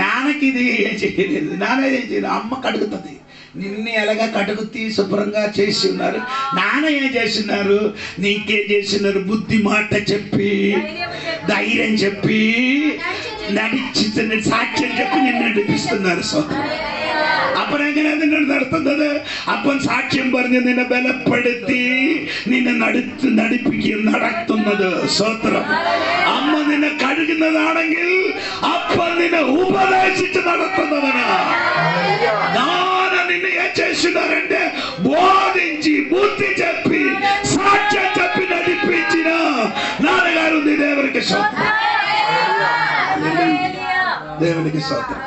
నాన్నకి ఇది ఏం చేయలేదు. నాన్న ఏం చేయలేదు, అమ్మ కడుగుతుంది. నిన్ను ఎలాగా కడుగుతీ శుభ్రంగా చేసి ఉన్నారు. నాన్న ఏం చేస్తున్నారు, నీకేం చేస్తున్నారు, బుద్ధి మాట చెప్పి ధైర్యం చెప్పి നടിച്ച് സാക്ഷ്യം చెప్పి నిన్ను నడిపిస్తున్నారు. അപ്പൻ എങ്ങനെയാണ് നിന്നെ നടത്തുന്നത്? അപ്പൻ സാക്ഷ്യം പറഞ്ഞ് നിന്നെ ബലപ്പെടുത്തി നിന്നെ നടിപ്പിക്കുകയും നടത്തുന്നത്. സ്തോത്രം. അമ്മ നിന്നെ കഴുകുന്നതാണെങ്കിൽ അപ്പൻ നിന്നെ ഉപദേശിച്ച് നടത്തുന്നവനാ. నాన్న నిన్ను ఏం చేస్తున్నారంటే బోధించి బుద్ధి చెప్పి సాక్ష్యం చెప్పి నడిపించిన నాన్నగారు ఉంది. దేవునికి స్తోత్రం. దేవునికి స్తోత్రం.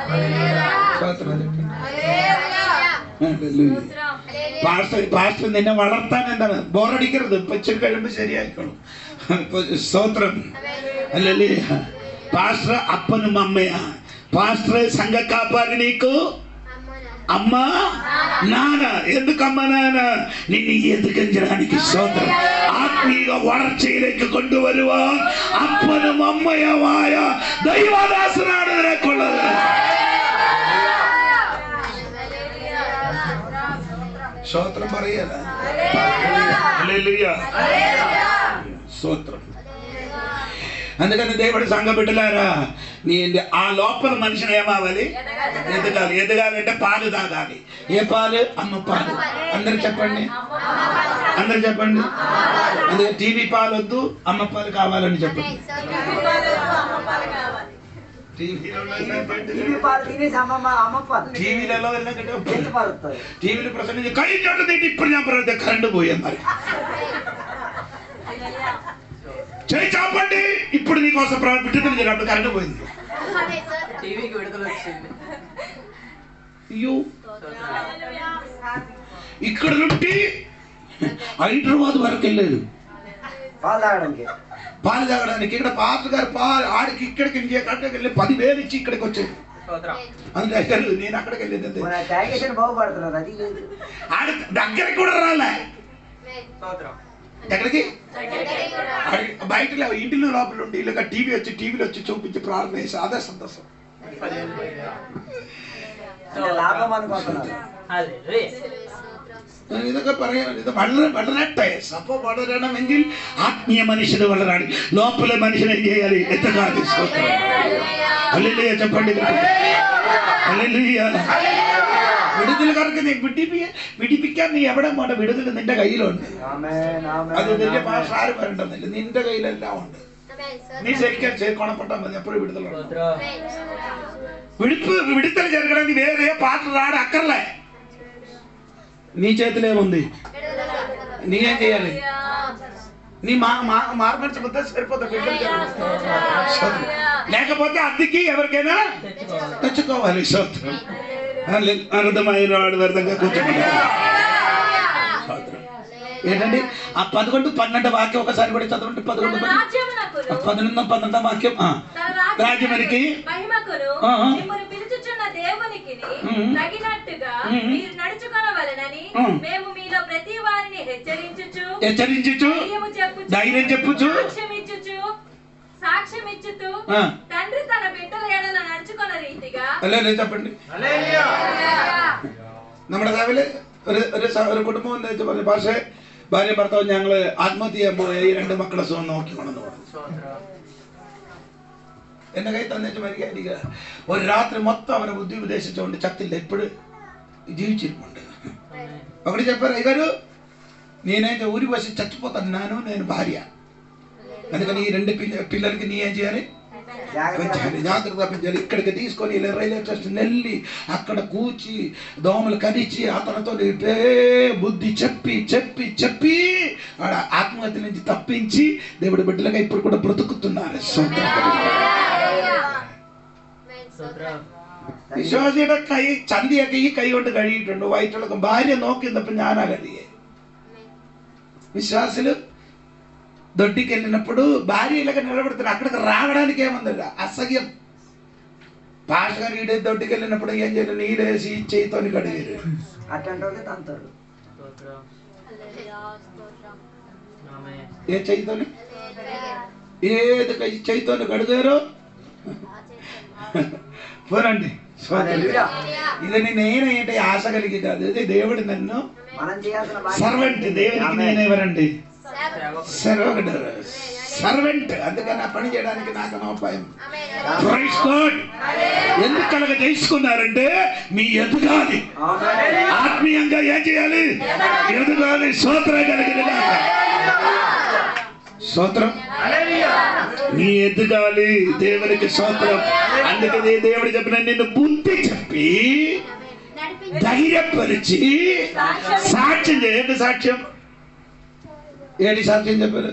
പാസ്റ്റർ നിന്നെ വളർത്താൻ എന്താണ് ബോറടിക്കരുത്. ഇച്ചിരി കഴിയുമ്പോൾ ശരിയായിക്കോളും. സ്തോത്രം. അല്ലല്ലേ? പാസ്റ്റർ അപ്പനും അമ്മയാ. പാസ്റ്റർ സംഘ కాపాడి నీకు అమ్మ నాన్న. ఎందుకు అమ్మ నాన్న? నిన్ను ఎదుగించడానికి. സ്തോത്രം. ആത്മീക വളർച്ചയിലേക്ക് കൊണ്ടുവരുവാൻ അപ്പനും അമ്മയുമായ ദൈവദാസനാണ് നിനക്കുള്ളത്. സ്തോത്രം പറയല. స్തోత్రం. అందుకని దేవుడి సంఘం బిడ్డలారా, నీ ఆ లోపల మనిషిని ఏమావాలి, ఎదగాలంటే పాలు తాగాలి. ఏ పాలు? అమ్మ పాలు. అందరు చెప్పండి, అందరు చెప్పండి. అందుకే టీవీ పాలు వద్దు, అమ్మ పాలు కావాలని చెప్పండి. టీవీలో ప్రసంగం കഴിഞ്ഞോട്ട് ఇప్పుడు ഞാൻ പറയുന്നത് കറണ്ട് പോയി എന്നാൽ చేయి చాపండి, ఇప్పుడు నీకోసం విడుదల చేయాలి. కరెంట్ పోయింది. అయ్యో, ఇక్కడ నుండి హైదరాబాద్ వరకు వెళ్ళలేదు పాలు తాగడానికి. ఇక్కడ పాస్టర్ గారు ఆడికి ఇక్కడికి వెళ్ళి 10,000 ఇచ్చి ఇక్కడికి వచ్చేది. అందుకే నేను అక్కడికి వెళ్ళేది. ఆడ దగ్గరికి కూడా రాలే. ఎక్కడికి? బయట ఇంటిలో లోపల ఉండి ఇలాగ టీవీలో వచ్చి చూపించి ప్రార్థన చేసి అదే సంతోషం. ഇതൊക്കെ പറയാൻ ഇത് വളരട്ടെ. സഭ വളരണമെങ്കിൽ ആത്മീയ മനുഷ്യന് വളരാണ്. ലോപ്പലെ മനുഷ്യനെ ചെയ്യാൻ എത്തക്കാതെ. ഹല്ലേലൂയ చెప్పండి. ഹല്ലേലൂയ. വിടുതലുകാർക്ക് വിടിപ്പിക്കാൻ നീ എവിടെ പോണ്ട? വിടുതൽ നിന്റെ കയ്യിലുണ്ട്. അത് നിന്റെ ഭാഷ ആരും വരണ്ടെന്നില്ല, നിന്റെ കയ്യിലെല്ലാം ഉണ്ട്. നീ ശരിക്കും ഗുണപ്പെട്ടാൽ മതി, എപ്പോഴും വിടുതലുണ്ട്. విడుదల జరగడానికి వేరే పాత్ర రాడు అక్కర్లే. నీ చేతిలో ఏముంది? నీకేం చేయాలి? నీ మార్పించబోతే సరిపోతుంది. లేకపోతే అద్దెకి ఎవరికైనా తెచ్చుకోవాలి. స్తోత్రం. అర్థమైన వాడు వ్యర్థంగా కూర్చుంటాడు. ఏంటండి ఆ 11, 12 వాక్యం ఒకసారి కూడా చదవండి. 11, 11, 12 వాక్యం. రాజ్యమునికి హెచ్చరించుచు ధైర్యం చెప్పుచు సాక్ష్యం ఇచ్చుతూ తండ్రి తన బిడ్డల ఎడల నడుచుకున్న రీతిగా. చెప్పండి. നമ്മുടെ രാവിലെ ഒരു കുടുംബം എന്ന് വെച്ച് പറഞ്ഞു, പക്ഷേ ഭാര്യ ഭർത്താവ് ഞങ്ങള് ആത്മഹത്യ ചെയ്യാൻ പോയ ഈ 2 മക്കളെ സുഖം നോക്കിക്കൊണ്ടെന്ന് പറഞ്ഞു. എന്നകൈ തന്നിട്ട് മരിക്കാതിരിക്കുക. ഒരു രാത്రి మొత్తం അവനെ బుద్ధి ఉపదేశించుകൊണ്ട് చత్తిല്ല, ఎప్పుడు జీవించిపోండి. ఒకటి చెప్పారు, అయ్యగారు నేనైతే ఊరికి వచ్చి చచ్చిపోతాను, నేను భార్య. అందుకని ఈ 2 పిల్లలకి నీ ఏం చేయాలి, జాగ్రత్త పెంచాలి. ఇక్కడికి తీసుకొని రైల్వే స్టేషన్ వెళ్ళి అక్కడ కూర్చి దోమలు కరిచి అతనితో బుద్ధి చెప్పి చెప్పి చెప్పి ఆత్మహత్య నుంచి తప్పించి దేవుడి బిడ్డలుగా ఇప్పుడు కూడా బ్రతుకుతున్నారు. വിശ്വാസിയുടെ കൈ ചന്തിയൊക്കെ ഈ കൈ കൊണ്ട് കഴിയിട്ടുണ്ട്. വയറ്റുള്ള ഭാര്യ നോക്കിന്നപ്പോൾ ഞാനാ കഴിയേ. విశ్వాసులు దొడ్డికి వెళ్ళినప్పుడు భార్య ఇలాగ నిలబడుతున్నారు, అక్కడికి రావడానికి ఏముందట, అసహ్యం. పాస్టర్ గారు ఈడే దొడ్డికి వెళ్ళినప్పుడు ఏం చేయాలి, నీళ్ళేసి చేయితో కడిగారు. ఏ చేయితో, ఏది చేయితో కడిగారు పోరండి. ఇది నేనేంటి ఆశ కలిగి కాదు, ఇది దేవుడు నన్ను సర్వెంట్. దేవునికి నేనెవరండి, సర్వెంట్. అందుకని ఆ పని చేయడానికి నాకు ఉపాయం. ఎందుకు కలగ చేసుకున్నారంటే మీ ఎదగాలి, ఆత్మీయంగా ఏం చేయాలి, ఎదగాలి. స్తోత్రం కలిగిన స్తోత్రం, నీ ఎదగాలి దేవునికి స్తోత్రం. అందుకని దేవుడు చెప్పిన నిన్ను బుద్ధి చెప్పి ధైర్యపరిచి సాక్ష్యం చేయండి. సాక్ష్యం ఏంటి సాక్ష్యం చెప్పారు,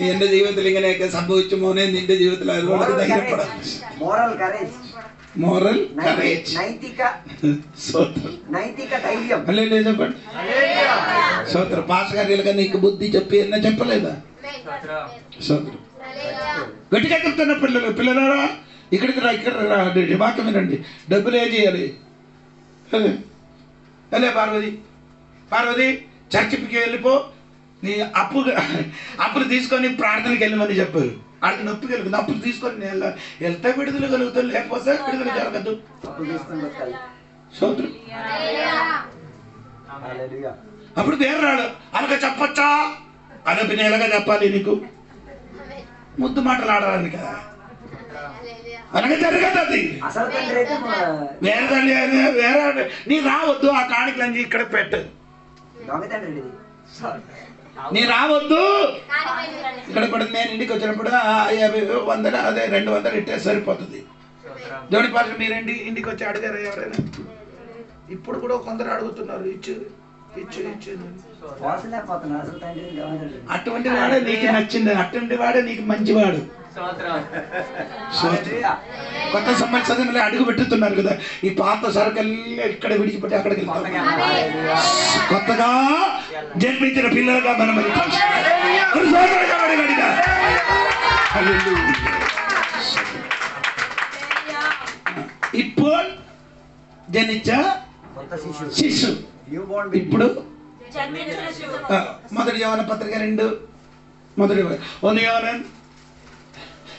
എന്റെ ജീവിതത്തിൽ ഇങ്ങനെയൊക്കെ സംഭവിച്ചുമോനെ, നിന്റെ ജീവിതത്തിൽ അതുകൊണ്ട് ധൈര്യപ്പെടാം. മോറൽ കറേജ്, నైతిక ధైర్యం. అల్లే చెప్పండి. స్తోత్రం. పాస్టర్ గారు నీకు బుద్ధి చెప్పి ఎన్న చెప్పలేదా? స్తోత్రం. గట్టిగా చెప్తున్న పిల్లలారా ఇక్కడికి రా, ఇక్కడ రా, వాక్యం వినండి. డబ్బులు ఏం చేయాలి? అలే పార్వతి చర్చికి వెళ్ళిపో, నీ అప్పులు తీసుకొని ప్రార్థనకి వెళ్ళమని చెప్పారు. ఆడికి నొప్పి కలుగుతుంది, అప్పులు తీసుకొని వెళ్తే విడుదల కలుగుతుంది, లేకపోతే విడుదల జరగదు. స్తోత్రం. అప్పుడు వేరే రాడు అలాగ చెప్పచ్చా, అదే పిన్న ఎలాగా చెప్పాలి నీకు, ముద్దు మాటలు ఆడాలని కదా, అలాగే జరగదు. అది వేరే తల్లి వేరే నీ రావద్దు, ఆ కాணிకలన్నీ ఇక్కడ పెట్టు, నీ రావద్దు ఇక్కడ కూడా. నేను ఇంటికి వచ్చినప్పుడు 50, 100, అదే 200 ఇట్టే సరిపోతుంది. జోడి పాటలు మీరు ఇంటికి వచ్చి అడిగారు ఎవరైనా? ఇప్పుడు కూడా కొందరు అడుగుతున్నారు, ఇచ్చు. అటువంటి వాడే నీకు నచ్చింది, అటువంటి వాడే నీకు మంచివాడు. కొత్త సంవత్సరంలో అడుగు పెట్టుతున్నారు కదా, ఈ పాత సరుకల్ని ఇక్కడ విడిచిపెట్టి అక్కడికి వెళ్తాం. కొత్తగా జన్మించిన పిల్లలుగా మనం ഇപ്പോൾ ജനിച്ച ശിശു. ఇప్పుడు మొదటి యోహాను పత్రిక 2, 1 యోహాను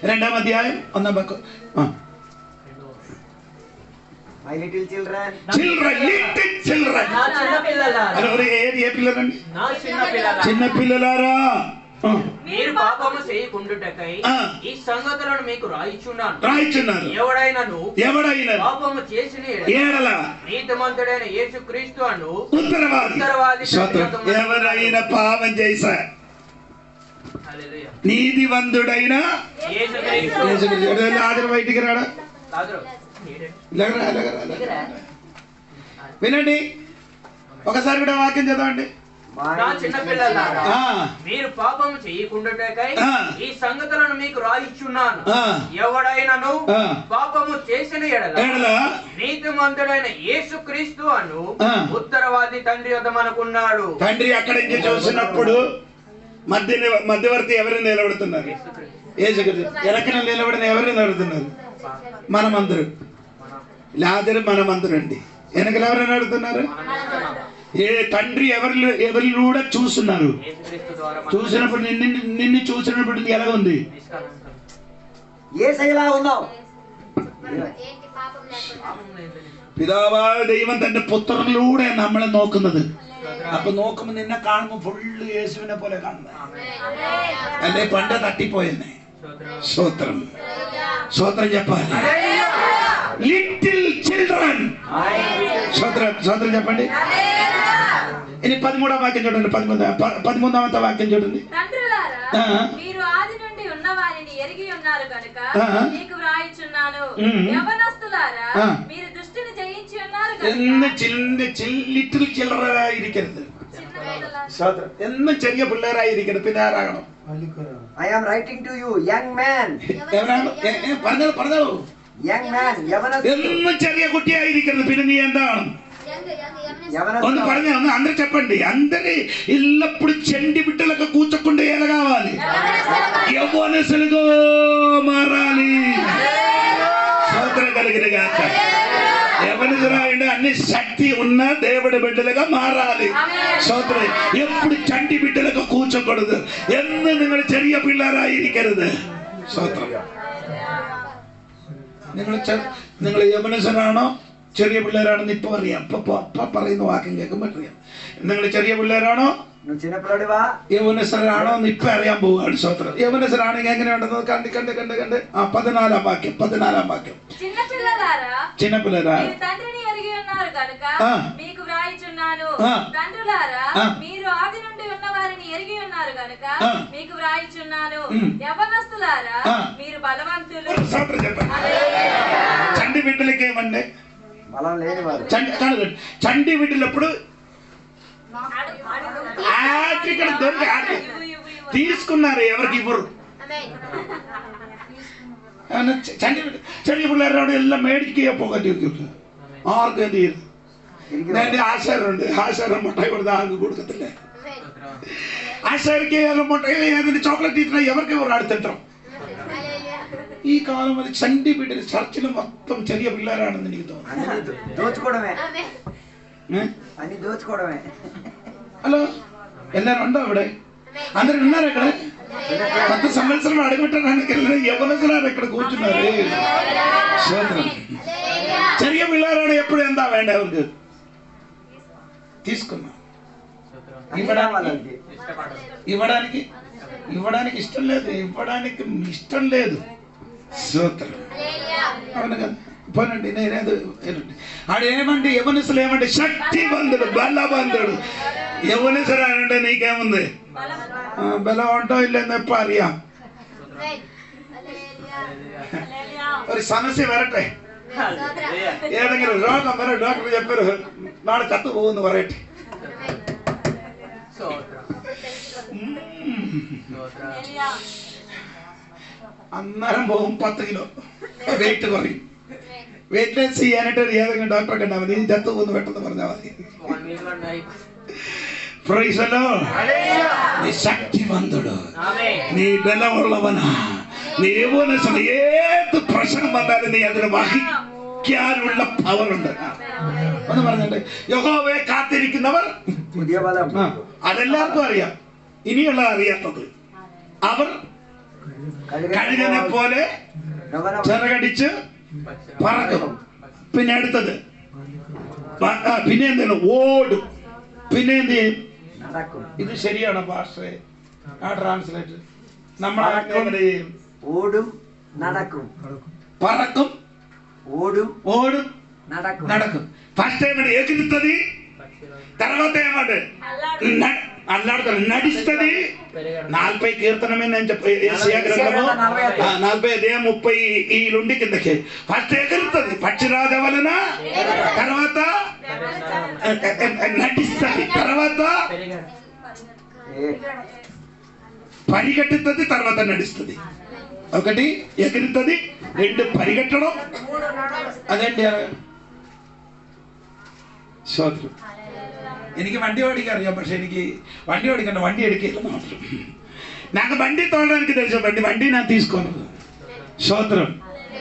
2వ అధ్యాయం 1వ వాక్యం. My little children. ఏ పిల్లలండి? చిన్న పిల్లలారా, మీరు పాపము చేయకుండుటకై ఈ సంగతులను మీకు రాయిచున్నాను. ఎవడైనా పాపము చేసిన ఎడల నీతిమంతుడైన యేసుక్రీస్తు అను ఉత్తరవాది. ఎవరైనా పాపం చేసా నీతివంతుడైన యేసుక్రీస్తు బయటికి రాడా? వినండి ఒకసారి కూడా వాక్యం చదవండి. చిన్న పిల్లలారా, మీరు పాపము చేయకుండుటకై ఈ సంగతులను మీకు రాయిచున్నాను. ఎవడైనను పాపము చేసిన ఎడల నీతిమంతుడైన యేసుక్రీస్తు అను ఉత్తరవాది తండ్రి యొద్ద మనకున్నాడు. తండ్రి అక్కడి నుంచి చూసినప్పుడు మధ్యవర్తి ఎవరిని నిలబడుతున్నారు? యేసుక్రీస్తు. వెనకన నిలబడిన ఎవరిని నిలబడుతున్నారు? మనమందరు. లాజరు మనమందరండి. వెనకలు ఎవరైనా అడుగుతున్నారు? ఏ తండ్రి ఎవరిని కూడా చూస్తున్నారు. చూసినప్పుడు నిన్ను చూసినప్పుడు ఎలా ఉంది? പിതാവായ ദൈവം തന്റെ പുത്രനിലൂടെ നമ്മളെ നോക്കുന്നത്. അപ്പൊ നോക്കുമ്പോ നിന്നെ കാണുമ്പോ ഫുള്ള് യേശുവിനെ പോലെ കാണുന്നത് അല്ലേ? പണ്ട് തട്ടിപ്പോയെന്നെ. സ്തോത്രം. స్తోత్రం చెప్పాలి. లిటిల్ చిల్డ్రన్, స్తోత్రం చెప్పండి. ఇది 13వ వాక్యం చూడండి, 13వ వాక్యం చూడండి. మీరు ఆది నుండి ఉన్న వారిని ఎరిగి ఉన్నారు కనుక మీకు వ్రాయిచున్నాను. యవనస్తులారా మీరు దుష్టుని జయించి ఉన్నారు కనుక. ലിറ്റിൽ ചില്ലറായിരിക്കരുത്, എന്നും ചെറിയ പിള്ളേരായിരിക്കരുത്. പിന്നെ ആരാകണം? I am writing to you, young man. പറഞ്ഞോളൂ. Young man, എന്നും ചെറിയ കുട്ടിയായിരിക്കരുത്. പിന്നെ നീ എന്താണ്? ഒന്ന് പറഞ്ഞ ഒന്ന് అందరు చెప్పండి. అందరి ఇల్లప్పుడు చండి బిడ్డలకు కూర్చోకుండా ఎలా కావాలి? యవ్వనస్తులుగా మారాలి. స్తోత్రం కలిగిన గాక. యవ్వనస్తురాయుడు అన్ని శక్తి ఉన్న దేవుడి బిడ్డలుగా మారాలి. స్తోత్రం. ఎప్పుడు చండి బిడ్డలకు కూర్చోకూడదు. എന്ന് നിങ്ങൾ ചെറിയ പിള്ളേരായിരിക്കരുത്. స్తోత్రం. നിങ്ങൾ യവനസ്ഥരാണോ ചെറിയ പിള്ളേരാണെന്ന് ഇപ്പൊ അറിയാം. ഇപ്പൊ പറയുന്ന വാക്യം കേൾക്കുമ്പോൾ അറിയാം. നിങ്ങൾ ചെറിയ പിള്ളേരാണോ യവനസ്ഥരാണോ എന്ന് ഇപ്പൊ അറിയാൻ പോവുകയാണ്. స్తోత్రం. യവനസ്ഥരാണെങ്കിൽ എങ്ങനെയുണ്ടെന്ന് കണ്ട് 14ാം വാക്യം. చిన్నపిల్లరా తండ్రిని ఎరిగి ఉన్నారు కనుక మీకు వ్రాయిచున్నాను. తండ్రులారా మీరు ఆది నుండి ఉన్న వారిని ఎరిగి ఉన్నారు కనుక మీకు వ్రాయిచున్నాను. యవనస్తులారా మీరు బలవంతులు. చండి బిడ్డలకి ఏమండి? చండి బిడ్డలప్పుడు ఇక్కడ దొరికి తీసుకున్నారు, ఎవరికి ఇవ్వరు. ചെറിയ പിള്ളേരോട് എല്ലാം മേടിക്കുക പോകട്ടെ. ആർക്കും എന്ത് ചെയ്യും? എന്റെ ആശാരുണ്ട്, ആശാരം മുട്ടായി കൊടുത്ത ആർക്ക് കൊടുക്കത്തില്ല. ആശാരിക്ക് മുട്ടായി അതിന് ചോക്ലേറ്റ് ഇത്ര എവർക്ക് ഇവർ അടുത്തിട്ടും. ഈ കാലം വരെ ചണ്ടി വീട്ടിൽ ചർച്ചിലും മൊത്തം ചെറിയ പിള്ളേരാണെന്ന് എനിക്ക് തോന്നുന്നു. ഹലോ, എല്ലാരും ഉണ്ടോ അവിടെ? అందరు ఉన్నారా ఇక్కడ? 10 సంవత్సరాలు అడుగుపెట్టడానికి యవనస్తులారు ఇక్కడ కూర్చున్నారు. ചെറിയ പിള്ളേരാണ് എപ്പോഴും എന്താ വേണ്ട അവർക്ക്? తీసుకున్నా ఇవ్వడానికి ఇష్టం లేదు, ఇవ్వడానికి ఇష్టం లేదు. స్తోత్రం. అవును కదా? పోనండి, నేనేదో ఆడేమంటే యవనస్తులు ఏమంటే శక్తివంతుడు, బలవంతుడు. యవనస్తుడు అంటే నీకేముంది? బలం ఉంటో ఇല്ലെന്ന് എപ്പോ അറിയാം. ഒരു സമസ്യ വരട്ടെ, ഏതെങ്കിലും രോഗം വരെ ഡോക്ടർ చెప్పారు നാളെ ചത്തു പോകുമെന്ന് പറയട്ടെ. അന്നേരം പോകും 10 കിലോ വെയിറ്റ് കുറയും. വെയിറ്റ് ലോസ് ചെയ്യാനായിട്ട് ഏതെങ്കിലും ഡോക്ടറെ കണ്ടാൽ മതി. ചത്തു പോകുന്നു പെട്ടെന്ന് പറഞ്ഞാൽ മതി. നീ ശക്തിವಂతుడు, നീ ബലമുള്ളവനാ, നീ യൗവനസ്ഥനാ. ഏത് പ്രശ്നം വന്നാലും നീ അതിനെ വഹിക്കാനുള്ള പവറുണ്ട്. ഒന്ന് പറഞ്ഞിട്ട് യഹോവയെ കാത്തിരിക്കുന്നവർ അതെല്ലാവർക്കും അറിയാം. ഇനിയുള്ള അറിയാത്തത് അവർ കഴുകനെ പോലെ ചിറകടിച്ച് പറക്കും. പിന്നെ അടുത്തത് പിന്നെ എന്താണ്? ഓടും. പിന്നെ എന്ത് ചെയ്യും? ഇത് ശരിയാണോ പാസ്റ്ററെ? ആ ട്രാൻസ്ലേറ്റ് നമ്മളെ ഓടും നടക്കും, പറക്കും, ఓடும் ఓடும் నడకు నడకు. ఫస్ట్ ఏమంటే ఎగురుతుంది, తర్వాత ఏమంటే అల్లాడుతుంది, నడుస్తుంది. 40 కీర్తనమే నేను ఏషియా గ్రంథము 40 ఈ నుండి కిందకి. ఫస్ట్ ఎగురుతుంది పక్షిరాజ వలన, తర్వాత నటిస్తుంది, తర్వాత పరిగెట్టుతుంది, తర్వాత నడుస్తుంది. ఒకటి ఎగురుతుంది, 2 పరిగెట్టడం, അതെന്റെ ശ്രോത്രം. എനിക്ക് വണ്ടി ഓടിക്കാൻ അറിയാം, പക്ഷെ എനിക്ക് വണ്ടി ഓടിക്കണ്ട, വണ്ടി എടുക്കില്ല മാത്രം. నాకు బండి తోడడానికి తెలుసు, బండి నా తీసుకోను. స్తోత్రం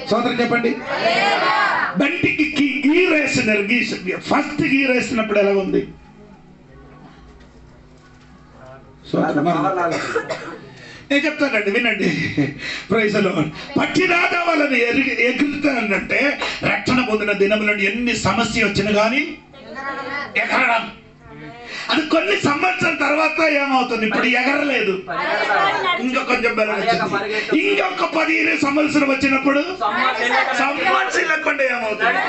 స్తోత్రం చెప్పండి. బండికి గీర్ వేస్తున్నారు, ఫస్ట్ గీర్ వేస్తున్నప్పుడు ఎలా ఉంది? నేను చెప్తానండి, వినండి. Praise the lord. పక్షిరాజ వాళ్ళని ఎగురుతానంటే రక్షణ పొందిన దినములను ఎన్ని సమస్య వచ్చినా కానీ ఎగరడం. అది కొన్ని సంవత్సరాల తర్వాత ఏమవుతుంది, ఇప్పుడు ఎగరలేదు, ఇంకా కొంచెం ఇంకొక 15 సంవత్సరం వచ్చినప్పుడు సంవత్సరం ఏమవుతుంది,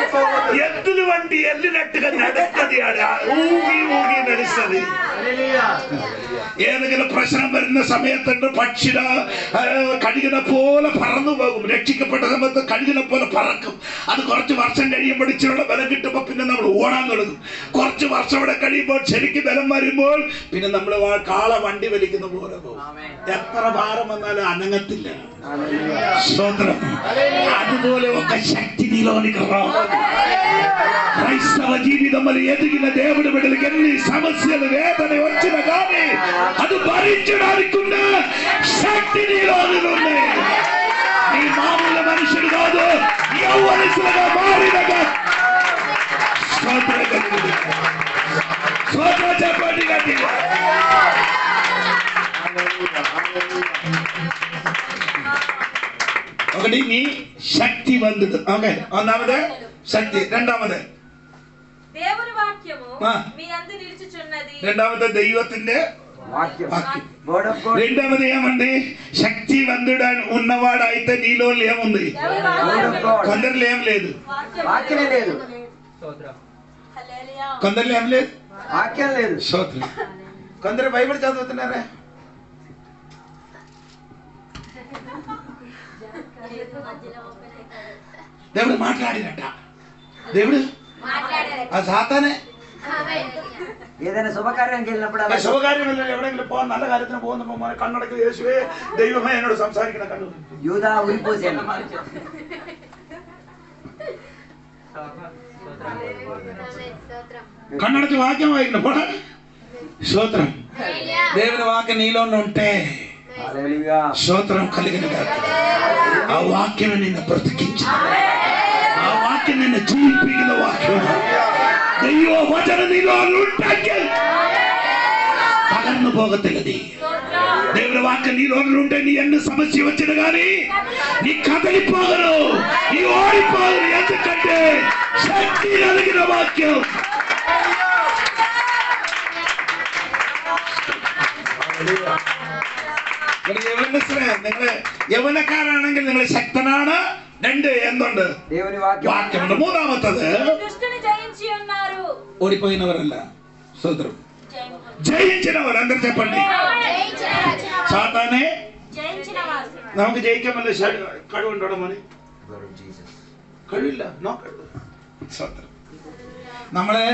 ఎద్దులు వంటి వెళ్ళినట్టుగా నడుస్తుంది, ఊగి ఊగి నడుస్తుంది. ഏതെങ്കിലും പ്രശ്നം വരുന്ന സമയത്തുണ്ട് പക്ഷിര കഴുകിനെ പോലെ പറന്നു പോകും. രക്ഷിക്കപ്പെട്ട സമയത്ത് കഴുകിനെ പോലെ പറക്കും. അത് കുറച്ച് വർഷം കഴിയുമ്പോൾ ഇച്ചിരിയുടെ ബലം കിട്ടുമ്പോൾ പിന്നെ നമ്മൾ ഓടാൻ തുടങ്ങും. കുറച്ച് വർഷം ഇവിടെ കഴിയുമ്പോൾ ശരിക്കും ബലം വരുമ്പോൾ പിന്നെ നമ്മൾ കാള വണ്ടി വലിക്കുന്ന പോലെ പോകും. എത്ര ഭാരം വന്നാലും അനങ്ങത്തില്ല. സ്തോത്രം. അതുപോലെ ఒక శక్తి నీలోనికి రావాలి. క్రైస్తవ జీవితంలో ఎదిగిన దేవుడి బిడ్డలకు ఎన్ని సమస్యలు వేదన వచ్చినా కానీ అది భరించడానికి ఉన్న శక్తి నీలోని ఉన్నాయి. నీ మామూలు మనుషులు కాదు, యవ్వనస్తులుగా మారినగా స్తోత్రం చెప్పండి గట్టిగా. ఒకటి నీ శక్తివంతుడు. ఓకే, ఒన్నామదే శక్తి. രണ്ടാമത് దేవుని వాక్యము మీ యందు నిలుచుచున్నది. രണ്ടാമത്തെ ദൈവത്തിന്റെ వాక్యం. రెండవది ఏమండి, శక్తివంతుడు ఉన్నవాడైతే నీలో ఏముంది, కొందరిలో ఏం లేదు, వాక్యమే లేదు, కొందరిలో ఏం లేదు, వాక్యం లేదు. స్తోత్రం. కొందరు బైబిల్ చదువుతున్నారా, దేవుడు మాట్లాడినట్ట, దేవుడు ఆ సాతానే ఏదైనా శుభకార్యానికి వెళ్ళినప్పుడు ശുഭകാര്യം എവിടെയെങ്കിലും പോകാൻ നല്ല കാര്യത്തിന് പോകുന്ന മോനെ കണ്ണടക്ക് യേശുവേ ദൈവമേ എന്നോട് സംസാരിക്കണ കണ്ണു యూదా ఉరిపోసాను. కన్నడకి వాక్యం వాయిన పోడా. స్తోత్రం. దేవుని వాక్యం నీలో ఉంటే స్తోత్రం కలిగిన ఆ వాక్యం నిన్ను బ్రతికించిన, ఆ వాక్యం నిన్ను జీవిపిన వాక్యం, దైవ వచన నీలో ఉంటే పగర్ను పోగతిల్లది. దేవుని వాక్యం నీలో ఉంటే నీ ఎన్ని సమస్య వచ్చిన గాని నీ కదలిపోగరు, నీ ఓడిపోగరు. ఎందుకంటే శక్తి కలిగిన వాక్యం. നിങ്ങൾ യൗവനക്കാരാണെങ്കിൽ നിങ്ങൾ ശക്തനാണ്. രണ്ട് എന്തുണ്ട്, దేవుని വാക്യമുണ്ട്. മൂന്നാമത്തത് దుష్టుని జయించి ఉన్నారు. ഓടിപ്പോയിനവരല്ല, സ്വതന്ത്രം ജയിച്ചിനവർ. అందరు చెప్పండి, സാത്താനെ జయించిన వారు. നമുക്ക് ജയിക്കാൻ വല്ല കഴിവുണ്ടോ മോനെ? കഴിവില്ല, നോ കഴിവ്. സ്വതന്ത്രം. നമ്മളെ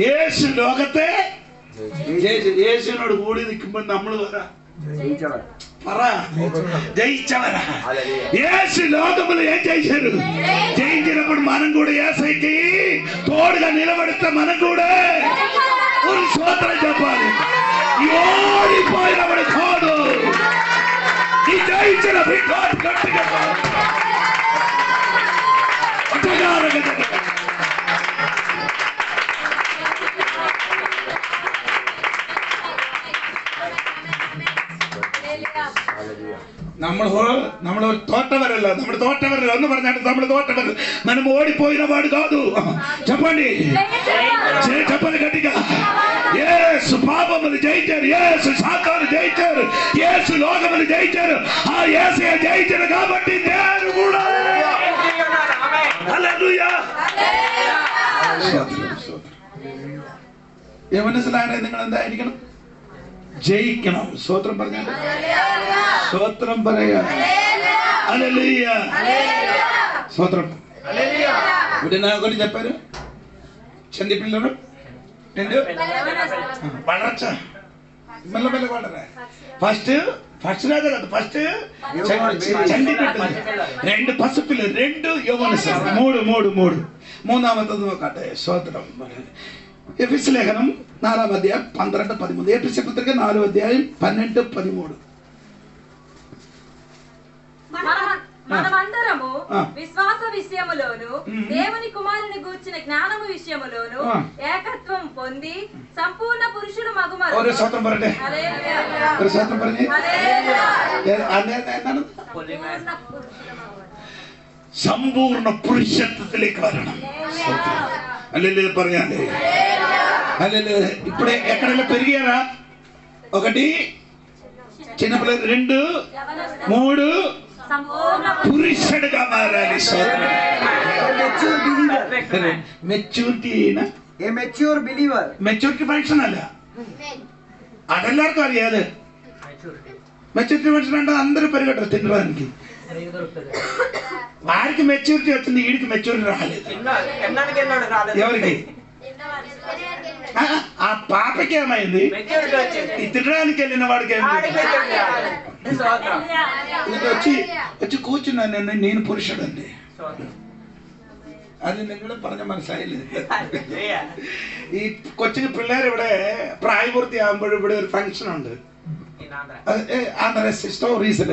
യേശു ലോകത്തെ യേശുവിനോട് കൂടി നിൽക്കുമ്പോൾ നമ്മൾ പറ జయించవరా. యేసు లోకములు ఏం చేశారు, జయించినప్పుడు మనం కూడా యేసయ్యకి తోడుగా నిలబడితే మనం కూడా ఒక స్తోత్రం చెప్పాలి. ఓడిపోయినప్పుడు కాదు, ఈ జయించిన గట్టిగా നമ്മൾ തോറ്റവരല്ല, നമ്മൾ തോറ്റവരല്ല എന്ന് പറഞ്ഞാൽ നമ്മൾ തോറ്റവരല്ല, మనం ఓడిపోయిన వాడు కాదు. చెప్పండి, చెప్పండి గట్టిగా. యేసు పాపమును జయించారు, యేసు సాతాను జయించారు, యేసు లోకమును జయించారు. ఆ యేసయ్య జయించారు కాబట్టి నేను కూడా. హల్లెలూయా. മനസ്സിലായ നിങ്ങൾ എന്തായിരിക്കണം, ജയിക്കണം. സ്തോത്രം പറഞ്ഞാൽ സ്തോത്രം പറയാ. హల్లెలూయ. స్തోత్రం. ఇప్పుడు ఒకటి చెప్పారు, చంది పిల్లలు വളർച്ച మెల్లమెల్ల వాళ్ళరా. ఫస్ట్ రాజా కాదు, ఫస్ట్ చండి పిల్లలు, రెండు పసిపిల్లలు, రెండు యవ్వనస్తులు, మూడు మూന്നാമത്തത് നോക്കട്ടെ. സ്തോത്രം. ఎఫెసీ లేఖనం 4వ అధ్యాయం 12-13. ఎఫెసీ పత్రిక 4వ అధ్యాయం 12-13. మనమందరము విశ్వాస విషయములోను దేవుని కుమారుని గూర్చిన జ్ఞానము విషయములోను ఏకత్వం పొంది సంపూర్ణ పురుషుడు మగుమరు. ഒരു സ്വതന്ത്രം പറയട്ടെ, ഒരു സ്വതന്ത്രം പറഞ്ഞേ. സമ്പൂർണ്ണ പുരുഷത്വത്തിലേക്ക് വരണം. അല്ലെങ്കിൽ പറഞ്ഞാലേ ఇప్పుడే ఎక్కడైనా పెరిగారా? 1 చిన్నపిల్లలు, 2 3 పురుషుడుగా మారాలి. മെച്ചൂരിറ്റി മെച്ചൂരിറ്റി ഫങ്ഷൻ അല്ല, അതെല്ലാവർക്കും അറിയാതെ. మెచ్యూరిటీ ఫంక్షన్ అంటే అందరూ పరిగెట్టరు తినడానికి. వారికి మెచ్యూరిటీ వచ్చింది, వీడికి మెచ్యూరిటీ రాలేదు. ఎవరికి? ఆ పాపకి ఏమైంది? ఈ తినడానికి వెళ్ళిన వాడికి వచ్చి కూర్చున్నాను నేను పురుషుడండి. അത് നിങ്ങൾ പറഞ്ഞ മനസ്സിലായില്ലേ? ഈ കൊച്ചിന് പിള്ളേർ ഇവിടെ പ്രായപൂർത്തിയാകുമ്പോൾ ഇവിടെ ഒരു ഫംഗ്ഷൻ ഉണ്ട്, ആന്ധ്ര സ്റ്റോറീസിൽ.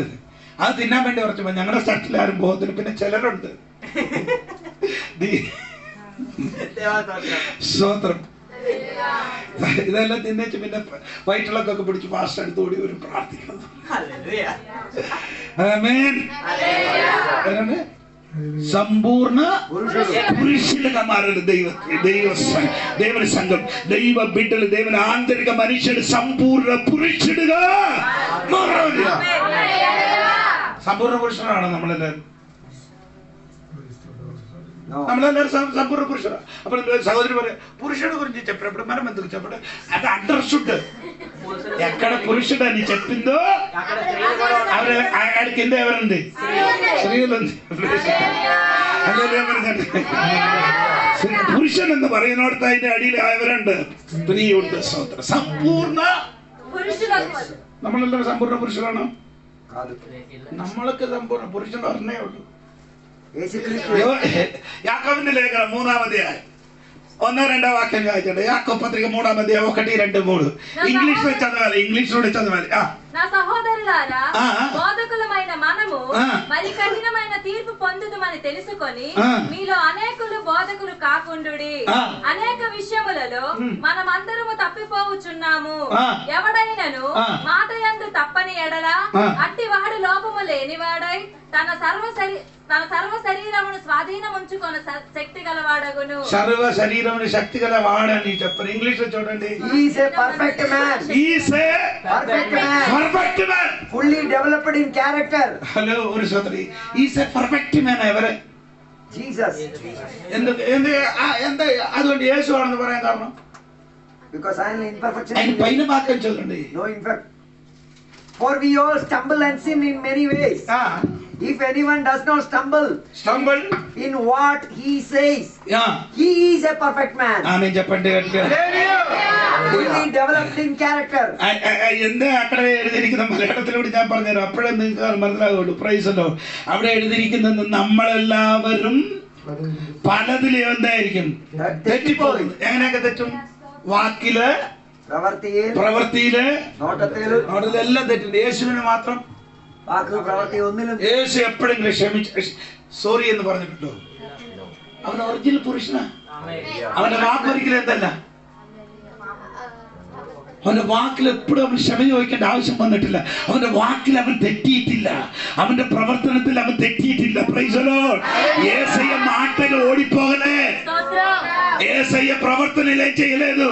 അത് തിന്നാൻ വേണ്ടി കുറച്ച് ഞങ്ങളുടെ സ്ഥലത്തിൽ ആരും പോകത്തില്ല. പിന്നെ ചിലരുണ്ട് സ്തോത്രം, ഇതെല്ലാം തിന്നേച്ച് പിന്നെ വയറ്റിളക്കൊക്കെ പിടിച്ച് ഫാസ്റ്റ് അടുത്ത് ഓടി ഒരു പ്രാർത്ഥിക്കണം. సంపూర్ణ పురుషులుగా మారాడు. దేవుని సంఘం, దైవ బిడ్డలు, దేవుని ఆంతరిక మనుషుడు సంపూర్ణ పురుషుడుగా మారాలి. సంపూర్ణ పురుషుడాണ് നമ്മളെല്ലാവരും. సంపూర్ణ పురుషుడు. అప్పుడు సహోదరి పురుషుడు గురించి చెప్పినప్పుడు మనం ఎందుకు చెప్పడం? అది అండర్స్టూడ్. ఎక్కడ పురుషుడు అని చెప్పిందో ఆడ కింద ఎవరుంది? സ്ത്രീകളുണ്ട്. പുരുഷൻ എന്ന് പറയുന്നിടത്ത് അതിന്റെ അടിയിൽ അവരുണ്ട്, സ്ത്രീയുണ്ട്. സമ്പൂർണ്ണ നമ്മളെല്ലാവരും സമ്പൂർണ്ണ പുരുഷനാണോ? നമ്മളൊക്കെ സമ്പൂർണ്ണ പുരുഷൻ പറഞ്ഞേ ഉള്ളൂ. യാക്കോബിന്റെ ലേഖനം 3-ാം അധ്യായം 1-2 വാക്യം വായിച്ചോട്ടെ. യാക്കോബ് പത്രിക 3-ാം അധ്യായം 1-2-3 ఇంగ్లీష్లో చదవాలి. ఇంగ్లీష్లో చదవాలి. నా సహోదరులారా, బోధకులమైన మనము మరి కఠినమైన తీర్పు పొందుదుమని తెలుసుకొని మీలో అనేకులు బోధకులు కాకుండుడి. అనేక విషయములలో మనమందరము తప్పిపోవచ్చున్నాము. ఎవడైనను మాట యందు తప్పని ఎడల అట్టివాడు లోపము లేనివాడై తన సర్వ శరీరమును స్వాధీనముంచుకొన శక్తి గలవాడగును. సర్వ శరీరమును శక్తి గలవాడని చెప్పారు. ఇంగ్లీష్ లో చూడండి. He is a perfect man. He is a perfect man. Perfect man. Fully developed in character. Hello, ഒരു സഹോദരി. He is a perfect man. എവരെ? Jesus. എന്താ അതുകൊണ്ട് യേശു ആണെന്ന് പറയാൻ കാരണം? Because I am imperfection. അതിന് പൈന വാക്യം ചൊല്ലണ്ടേ? No imperfect. For we all stumble and sin in many ways. If anyone does not stumble in what he says, he is a perfect man. Amen. చెప్పండి. Fully developed in character. എന്താ അక్కడ എഴുതിയിരിക്കുന്ന മലയാളത്തിലൂടെ ഞാൻ പറഞ്ഞുതരാം, അപ്പോഴേ നിങ്ങൾക്ക് മനസ്സിലാകുള്ളൂ. Price the Lord. അവിടെ എഴുതിയിരിക്കുന്നത് നമ്മളെല്ലാവരും പലതിലും എന്തായിരിക്കും? തെറ്റിപ്പോകും. എങ്ങനെയൊക്കെ തെറ്റും? വാക്കില്, പ്രവൃത്തിയില്, നോട്ടത്തിലെല്ലാം തെറ്റുണ്ട്. യേശുവിന് മാത്രം യേശു എപ്പോഴെങ്കിലും സോറി എന്ന് പറഞ്ഞിട്ടുണ്ടോ? അവൻ ഒറിജിനൽ പുരുഷനാ. അവന്റെ വാക്കൊരിക്കലും എന്തല്ല, അവന്റെ വാക്കിൽ എപ്പോഴും അവൻ ക്ഷമ ചോദിക്കേണ്ട ആവശ്യം വന്നിട്ടില്ല. അവന്റെ വാക്കിൽ അവൻ തെറ്റിയിട്ടില്ല, അവന്റെ പ്രവർത്തനത്തിൽ അവൻ തെറ്റിയിട്ടില്ല. Praise the lord. യേശയ്യ മാട്ടയിൽ ഓടിപ്പോകലേ, యేసయ్య ప్రవర్తనలే చేయలేదు,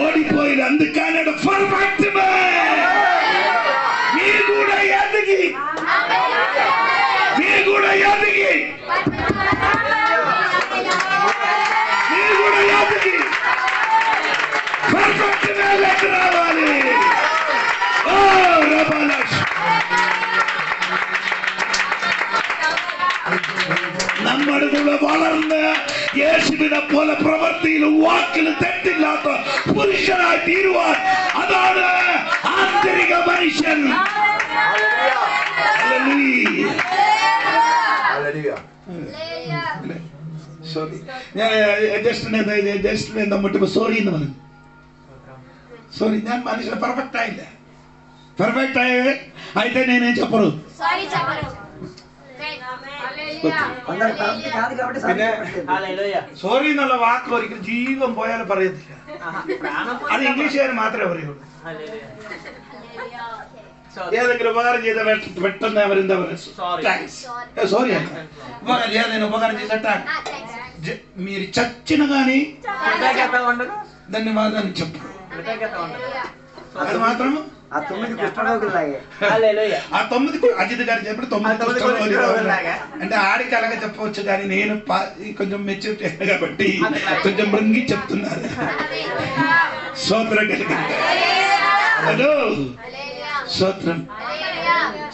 ఓడిపోయింది. అందుకనే పర్ఫెక్ట్ మ్యాన్. మీరు కూడా ఎదిగి పర్ఫెక్ట్ మ్యాన్ రావాలి. ఓ రబలష్. നമ്മുടെ കൂടെ വളർന്ന് യേശുവിനെ പോലെ പ്രവൃത്തിയിലും വാക്കിലും തെറ്റില്ലാത്ത പുരുഷനായി തീരുവാൻ, അതാണ് ആന്തരിക മനുഷ്യൻ. സോറി, ഞാൻ ജസ്റ്റിനെ എന്താ മുട്ടിപ്പോ സോറി എന്ന് പറഞ്ഞു. സോറി, ഞാൻ മനുഷ്യനെ പെർഫെക്റ്റ് ആയില്ല. പെർഫെക്റ്റ് అయితే నేనేం చెప్పరు. സോറി എന്നുള്ള വാക്ക് ഒരിക്കലും ജീവൻ പോയാലും പറയത്തില്ല. അത് ഇംഗ്ലീഷുകാർ മാത്രമേ പറയുള്ളൂ. ഏതെങ്കിലും ഉപകാരം ചെയ്ത പെട്ടെന്ന് അവരെന്താ പറയുക? సోరీ ఉపకారం చేసేట మీరు చచ్చిన కానీ ధన్యవాదాలు చెప్పు. కృతజ్ఞత ఉండదు. అది మాత్రం ఆ 9 కుష్ఠరోగులాగే. హల్లెలూయా. ఆ 9 అజిత్ గారు చెప్పిన 9 కుష్ఠరోగులాగా. అంటే ఆడికి అలాగే చెప్పవచ్చు, కానీ నేను కొంచెం మెచ్యూరిటీ కాబట్టి కొంచెం మృంగి చెప్తున్నారు. స్తోత్రం కలిగింది. హలో స్తోత్రం.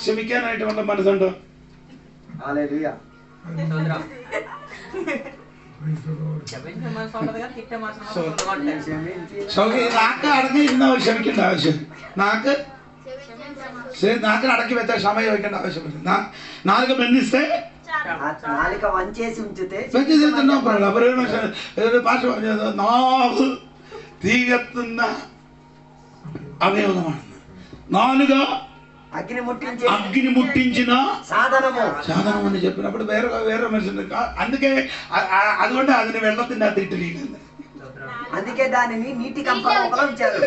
క్షమికానటి వల్ల మనసుండో. హల్లెలూయా. స్తోత్రం. క్షమించే మనసు ఉండదు కానీ తిట్టే మనసు ఉండదు. క్షమించి സൗകി നാക്ക് അടങ്ങി ഇരുന്ന ക്ഷമിക്കേണ്ട ആവശ്യം. നാക്ക് അടക്കി വെച്ച ക്ഷമ ചോദിക്കേണ്ട ആവശ്യമില്ല. നാലുക ബന്ധിస్తే ఆ నాలుక వంచేసి ఉంచితే ഭാഷ പറഞ്ഞത് നാവ് തീകത്തുന്ന അവയവമാണെന്ന്. നാലുക అగ్ని ముట్టించిన సాధనము అని చెప్పినప్పుడు వేరే మనిషి. అందుకే അതുകൊണ്ട് അതിന് వెള്ളത്തിന്റെ అతి ఇట్టిరిగింది. అందుకే దానిని నీటి కంపలో ఉంచారు,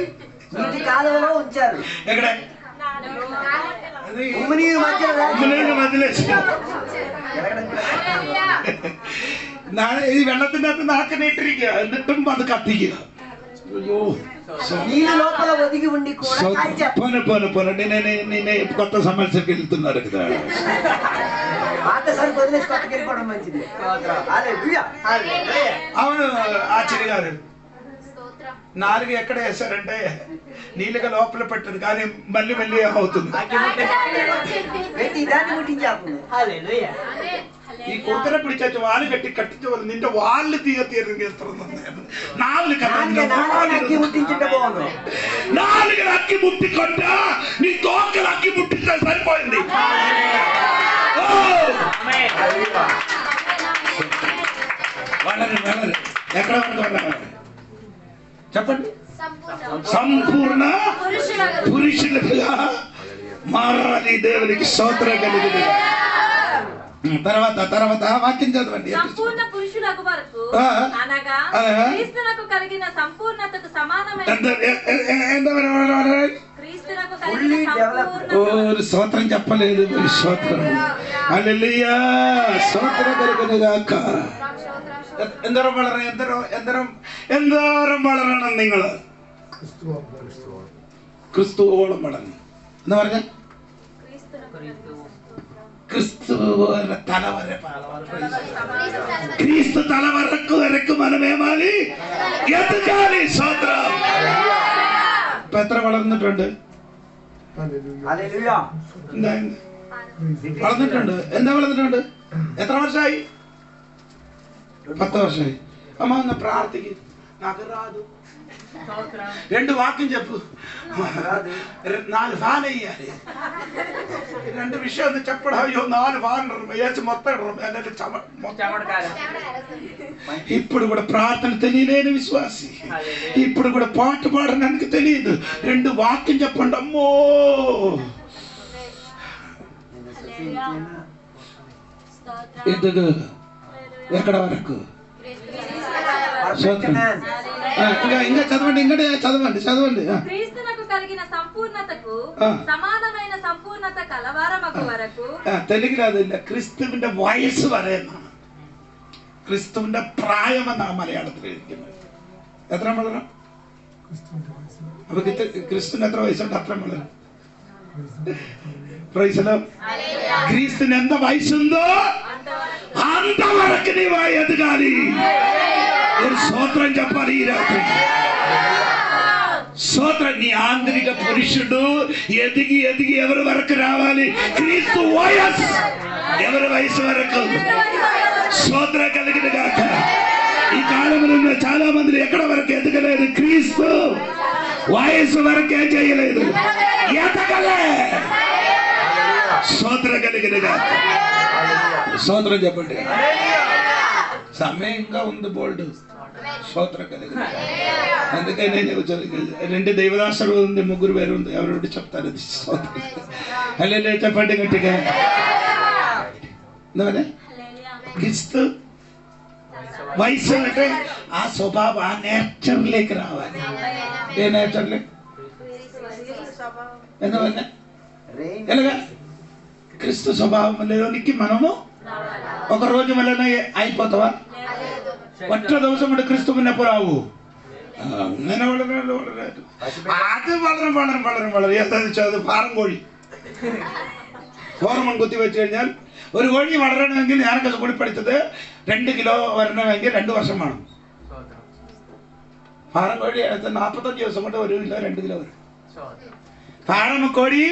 నీటి కాలువలో ఉంచారు. ఎక్కడ ఉమ్మినీరు మధ్యలో ഈ വെള്ളത്തിന്റെ അകത്ത് നാക്കിനെ ഇട്ടിരിക്കുക, എന്നിട്ടും അത് കത്തിക്കുക. അയ്യോ నీళ్ళు లోపల ఒదిగి ఉండి కూడా పోను నేనే కొత్త సమస్యకి వెళ్తున్నారు కదా. పాత సరుకు వదిలేసి కొత్తకి వెళ్ళిపోవడం మంచిది. హల్లెలూయా. అవును ఆచార్య గారు, నాలుగు ఎక్కడ వేశారంటే నీళ్ళగా లోపల పెట్టదు, కానీ మళ్ళీ మళ్ళీ అవుతుంది. పెట్టి దాన్ని ముట్టించేస్తుంది. హల్లెలూయా. ഈ കുറുക്കനെ പിടിച്ചു വാല് കെട്ടിച്ചു പോലെ നിന്റെ വാല് തീർന്നു നാലുകളാക്കി മുട്ടിക്കൊണ്ട നീ തോക്കലാക്കി മുട്ടിച്ചാൽ സരിപ്പോయింది. വളരെ വളരെ ఎక్కడ చెప్పండి. సంపూర్ణ పురుషులుగా మారాలి. దేవునికి స్తోత్రం కలుగును. తర్వాత వాక్యం చదవండి. సంపూర్ణ పురుషులకు వరకు అనగా క్రీస్తునకు కలిగిన సంపూర్ణతకు సమానమైన క్రీస్తునకు కలిగిన సంపూర్ణ స్తోత్రం చెప్పలేదు. స్తోత్రం హల్లెలూయా. స్తోత్రం కలుగును గాక. എന്തോരം വളരണം, എന്തോരം വളരണം നിങ്ങൾ. ക്രിസ്തുവോളം വളരണം എന്ന് പറഞ്ഞ ക്രിസ്തു തലവരക്ക് വരക്ക് മനമേമാലി എത്തുകാലി. സ്വത്രം ഇപ്പൊ എത്ര വളർന്നിട്ടുണ്ട്? വളർന്നിട്ടുണ്ട്. എന്താ വളർന്നിട്ടുണ്ട്? എത്ര വർഷമായി? 10 വർഷമായി. అమ్మ నా ప్రార్థికి నాకు రాదు. 2 వాక్యం చెప్పు. 4 ఫ్యాన్ అయ్యాలి. 2 విషయాలు చెప్పడం. అయ్యో 4 ఫ్యాన్ వేసి మొత్తం ఇప్పుడు కూడా ప్రార్థన తెలియలేని విశ్వాసి, ఇప్పుడు కూడా పాట పాడడానికి తెలియదు. 2 వాక్యం చెప్పండి. అమ్మో ఎందుకు ఎక్కడ వరకు? ఇంకా చదవండి. క్రీస్తునకు కలిగిన సంపూర్ణతకు సమానమైన సంపూర్ణత కలవారమగు వరకు. తెలుగు రాదిല്ല. ക്രിസ്തുവിന്റെ വയസ്സ് വരെ എന്നാണ്. ക്രിസ്തുവിന്റെ പ്രായം എന്നാണ് മലയാളത്തിൽ എഴുതിക്കുന്നത്. എത്ര വളരണം? അപ്പൊ ക്രിസ്തുവിന് എത്ര വയസ്സുണ്ട്? അത്ര വളരണം. క్రీస్తుని ఎంత వయసుందో అంతవరకు నీవు ఎదగాలి. స్తోత్రం చెప్పాలి ఈ రాత్రి. స్తోత్రం. నీ ఆంతరిక పురుషుడు ఎదిగి ఎవరి వరకు రావాలి? క్రీస్తు వయస్సు ఎవరి వయసు వరకు? స్తోత్రం కలిగిన గాక. ఈ కాలంలో ఉన్న చాలా మంది ఎక్కడ వరకు ఎదగలేదు. క్రీస్తు వయస్సు వరకు ఏం చేయలేదు, ఎదగలే. స్తోత్రం కలిగిన గాక. స్తోత్రం చెప్పండి. సమయంగా ఉంది బోల్డ్. స్తోత్రం కలిగిన. అందుకే నేను 2 దైవదాసులు ఉంది, 3 వేరు ఉంది. ఎవరు చెప్తారు? హల్లెలూయా చెప్పండి గట్టిగా. క్రీస్తు వయసు అంటే ఆ స్వభావం, ఆ నేచర్లోకి రావాలి. ఏ నేచర్లే? ఎందువల్ల? ఎలాగా? క్రీస్తు స్వభావంలోనికి మనము ఒక రోజు వలన అయిపోతావా? ఒక్క ദിവസം കൊണ്ട് ക്രിസ്തുവിനെ പോരാവൂ? അങ്ങനെ വളരാറ് വളരാറ് അത് വളരെ എന്താണെന്ന് വെച്ചാൽ അത് ഫാറം കോഴി. ഹോർമോൺ കുത്തി വെച്ച് കഴിഞ്ഞാൽ ഒരു കോഴി വളരണമെങ്കിൽ ഞാനൊക്കെ സ്കൂളിൽ പഠിച്ചത് 2 കിലോ വരണമെങ്കിൽ 2 വർഷം വേണം. ఫారం కోడి 45 ദിവസം കൊണ്ട് 1 కిలో 2 కిలో వరకు. ఫారం కోడి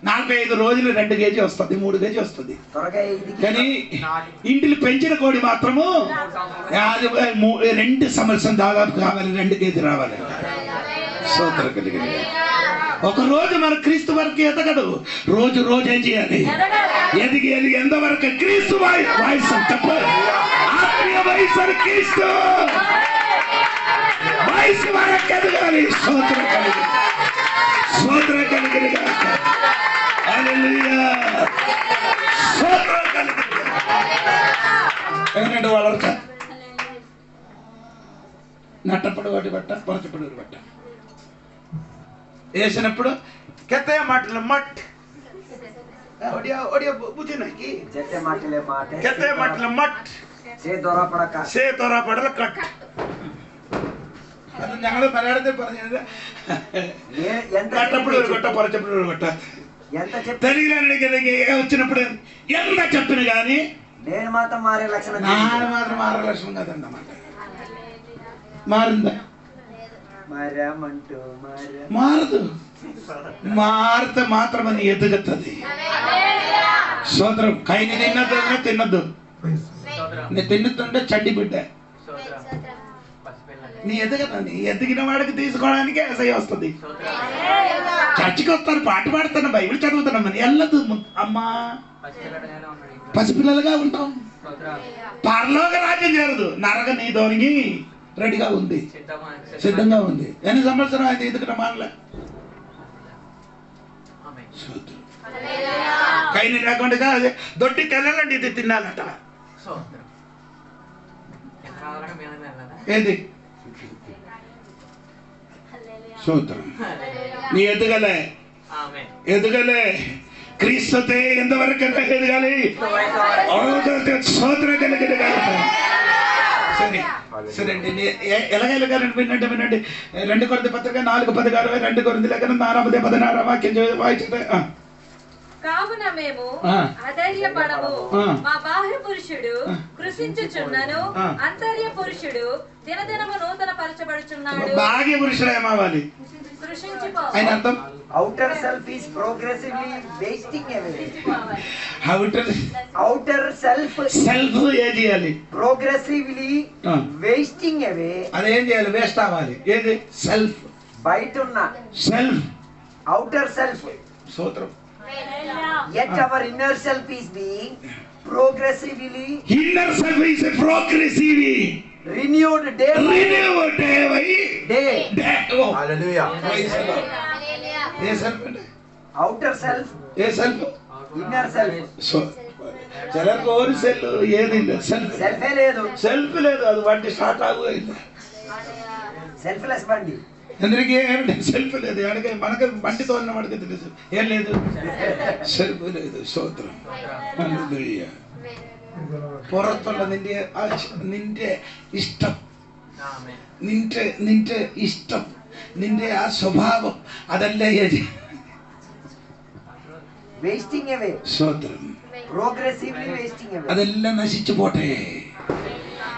45 రోజులు 2 కేజీ వస్తుంది, 3 కేజీ వస్తుంది. కానీ ఇంటిలో పెంచిన కోడి మాత్రము 2 సంవత్సరం దాదాపు కావాలి, 2 కేజీ రావాలి. స్తోత్రం కలిగింది. ఒక రోజు మన క్రీస్తు వరకు ఎదగడు, రోజు రోజు ఏం చేయాలి? ఎదిగి ఎదిగి ఎంతవరకు క్రీస్తు వయసు చెప్పాలి, ఆత్మీయ వయసు క్రీస్తు వయసు వరకు ఎదగాలి. స్తోత్రం కలిగి స్తోత్రం కలిగిన స్తోత్రం కలిగి ఎక్కడంటే വളർച്ച నట్టప్పుడు ఒకటి పట్ట, పొరచప్పుడు ఒకటి పట్ట వేసినప్పుడు కెత్తే మాటలు మట్ ఒడియా ఒడియా బుద్ధి నాకి జెత్తే మాటలే మాట కెత్తే మాటలు మట్ സേ തോറാ പടല കട്ട്. അത് ഞങ്ങള് മലയാളത്തിൽ പറഞ്ഞത് కట్టప్పుడు ఒక కొట్ట, పొరచప్పుడు ఒక కొట్ట. తెలుగులో వచ్చినప్పుడు ఎంత చెప్పిన కానీ నేను మాత్రం మారే లక్షణం కాదన్నమాట. మారిందా? మారదు. మారితే మాత్రమని ఎదుగుతుంది. సోదరం కైని తినద్దు. నీ తిన్నుతుంటే చండి బిడ్డ. నీ ఎదగదని ఎదిగిన వాడికి తీసుకోవడానికి అసహ్య వస్తుంది. చర్చికి వస్తాను, పాట పాడుతాను, బైబిల్ చదువుతున్నామని వెళ్ళదు. అమ్మా పసిపిల్లలుగా ఉంటాం. పరలోక రాజ్యం చేరదు. నరక నీ ధోనికి రెడీగా ఉంది, సిద్ధంగా ఉంది. ఎన్ని సంవత్సరం ఆయన ఎదుగుట మానలే. కైని లేకుండా దొడ్డికి వెళ్ళాలండి, ఇది తినాలంట. ఏది సూత్రం నీ ఎదగలే క్రీస్తుతే ఎంతవరకు ఎదగాలి? సూత్రం కలిగలగాలి. సరే అండి, ఎలాగ ఎలాగాలండి? వినండి. 2 కొరింథీ పత్రిక 4:16, 2 కొరింథీ లేఖనం 4:16 వాక్యం వాయించే. కావున మేము అధైర్యపడము. మా బాహ్య పురుషుడు కృషించుచున్నను, అంతర్య పురుషుడు దినదినము నూతన పరచబడుచున్నాడు. బాహ్య పురుషుడు ఏమవ్వాలి? ఆయన అర్థం outer self is progressively wasting away. outer self ఏం చేయాలి? progressively wasting away. అదేం చేయాలి? వేస్ట్ అవ్వాలి. ఏది? సెల్ఫ్. బయట ఉన్న సెల్ఫ్, outer self. సూత్రం. Yet our inner self is being progressively renewed day by day. Oh, hallelujah. Outer self, inner self. So చిలరికి ఓరి సెల్ ఏది సెల్ఫ్ లేదు. అది వంటి స్టార్ట్ ఆగుతుంది. సెల్ఫ్లెస్ బండి అందరికీ ఏమిటి? సెల్ఫ్ లేదు. మనకి బండి తోలిన వాడికి తెలుసు ఏం లేదు, సెల్ఫ్ లేదు. స్తోత్రం. హల్లెలూయా. പുറത്തുള്ള നിന്റെ ഇഷ്ടം, നിന്റെ ഇഷ്ടം, നിന്റെ ആ സ്വഭാവം അതല്ല അതെല്ലാം നശിച്ചു പോട്ടെ.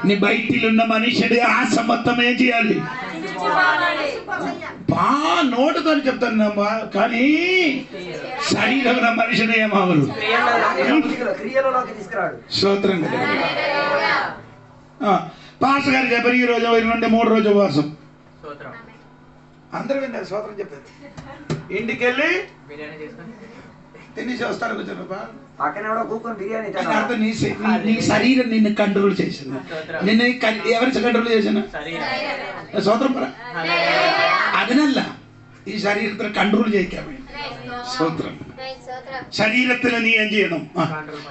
నీ బయటిలున్న మనిషిని ఆ సమత్వం ఏం చేయాలి? నోటుతో చెప్తానమ్మా, కానీ శరీరంలో మనిషిని ఏమవరు. స్తోత్రం. పాస్టర్ గారు చెప్పారు ఈ రోజు 2-3 రోజు ఉపవాసం. అందరూ విన్నారు స్తోత్రం చెప్పారు. ఇంటికి వెళ్ళి తినేసి వస్తారు. నీ శరీరం నిన్ను కంట్రోల్ చేసిన, నిన్ను ఎవరి కంట్రోల్ చేసిన? స్తోత్రం పర അതിനല്ല, ഈ ശരീരത്തിനെ കൺട്രോൾ ചെയ്യിക്കാൻ വേണ്ടി. സ്തോത്രം. ശരീരത്തിന് നീ ഏം ചെയ്യണം?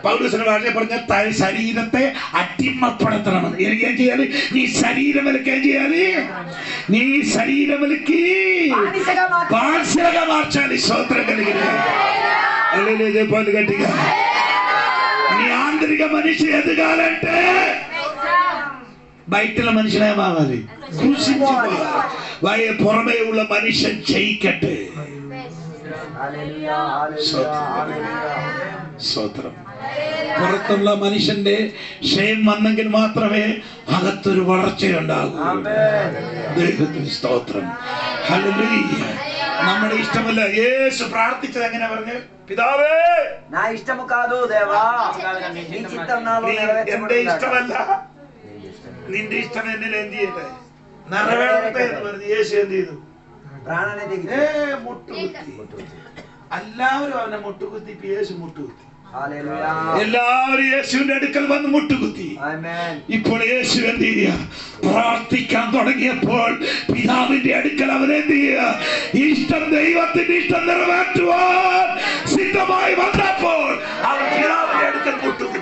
പൗലോസിന്റെ ഭാഷ പറഞ്ഞ ശരീരത്തെ അടിമപ്പെടുത്തണം. ഏം ചെയ്യാല്? നീ ശരീരമലക്ക് ఏం చేయాలి? నీ శరీరములకి బానిసగా మార్చాలి. స్తోత్రం కలిగిన హల్లెలూయా చెప్పాలి గట్టిగా. నీ ఆంతరిక మనిషి ఎదగాలంటే ബയറ്റുള്ള മനുഷ്യനാവാതി പുറമേ ഉള്ള മനുഷ്യൻ ജയിക്കട്ടെ. സ്തോത്രം. പുറത്തുള്ള മനുഷ്യന്റെ ക്ഷയം വന്നെങ്കിൽ മാത്രമേ അകത്തൊരു വളർച്ചയുണ്ടാകൂ. ദൈവത്തിന് സ്തോത്രം. ഹല്ലേലൂയ. നമ്മുടെ ഇഷ്ടമല്ല. യേശു പ്രാർത്ഥിച്ചത് എങ്ങനെ പറഞ്ഞു? പിതാവേ, నా ఇష్టము కాదు దేవా, నీ చిత్తం నాలో എന്റെ ഇഷ്ടമല്ല, നിന്റെ ഇഷ്ടം എന്നിൽ എന്ത് ചെയ്യട്ടെ, നിറവേറട്ടെ എന്ന് പറഞ്ഞു. യേശു എന്ത് ചെയ്തു? ప్రాణాన్ని తెగి മുട്ടുകുത്തി. എല്ലാവരും അവനെ മുട്ടുകുത്തി. യേശു മുട്ടുകുത്തി. హల్లెలూయా. എല്ലാവരും യേശുവിന്റെ അടുക്കൽ വന്ന് മുട്ടുകുത്തി. ആമേൻ. ഇപ്പോൾ യേശു എന്ത് ചെയ്യുക? പ്രാർത്ഥിക്കാൻ തുടങ്ങിയപ്പോൾ പിതാവിന്റെ അടുക്കൽ അവൻ എന്ത് ചെയ്യുക? ഇഷ്ടം, ദൈവത്തിന്റെ ഇഷ്ടം നിറവേറ്റുവാൻ സിദ്ധമായി വന്നപ്പോൾ അവൻ പിതാവിന്റെ അടുക്കൽ മുട്ടുകുത്തി.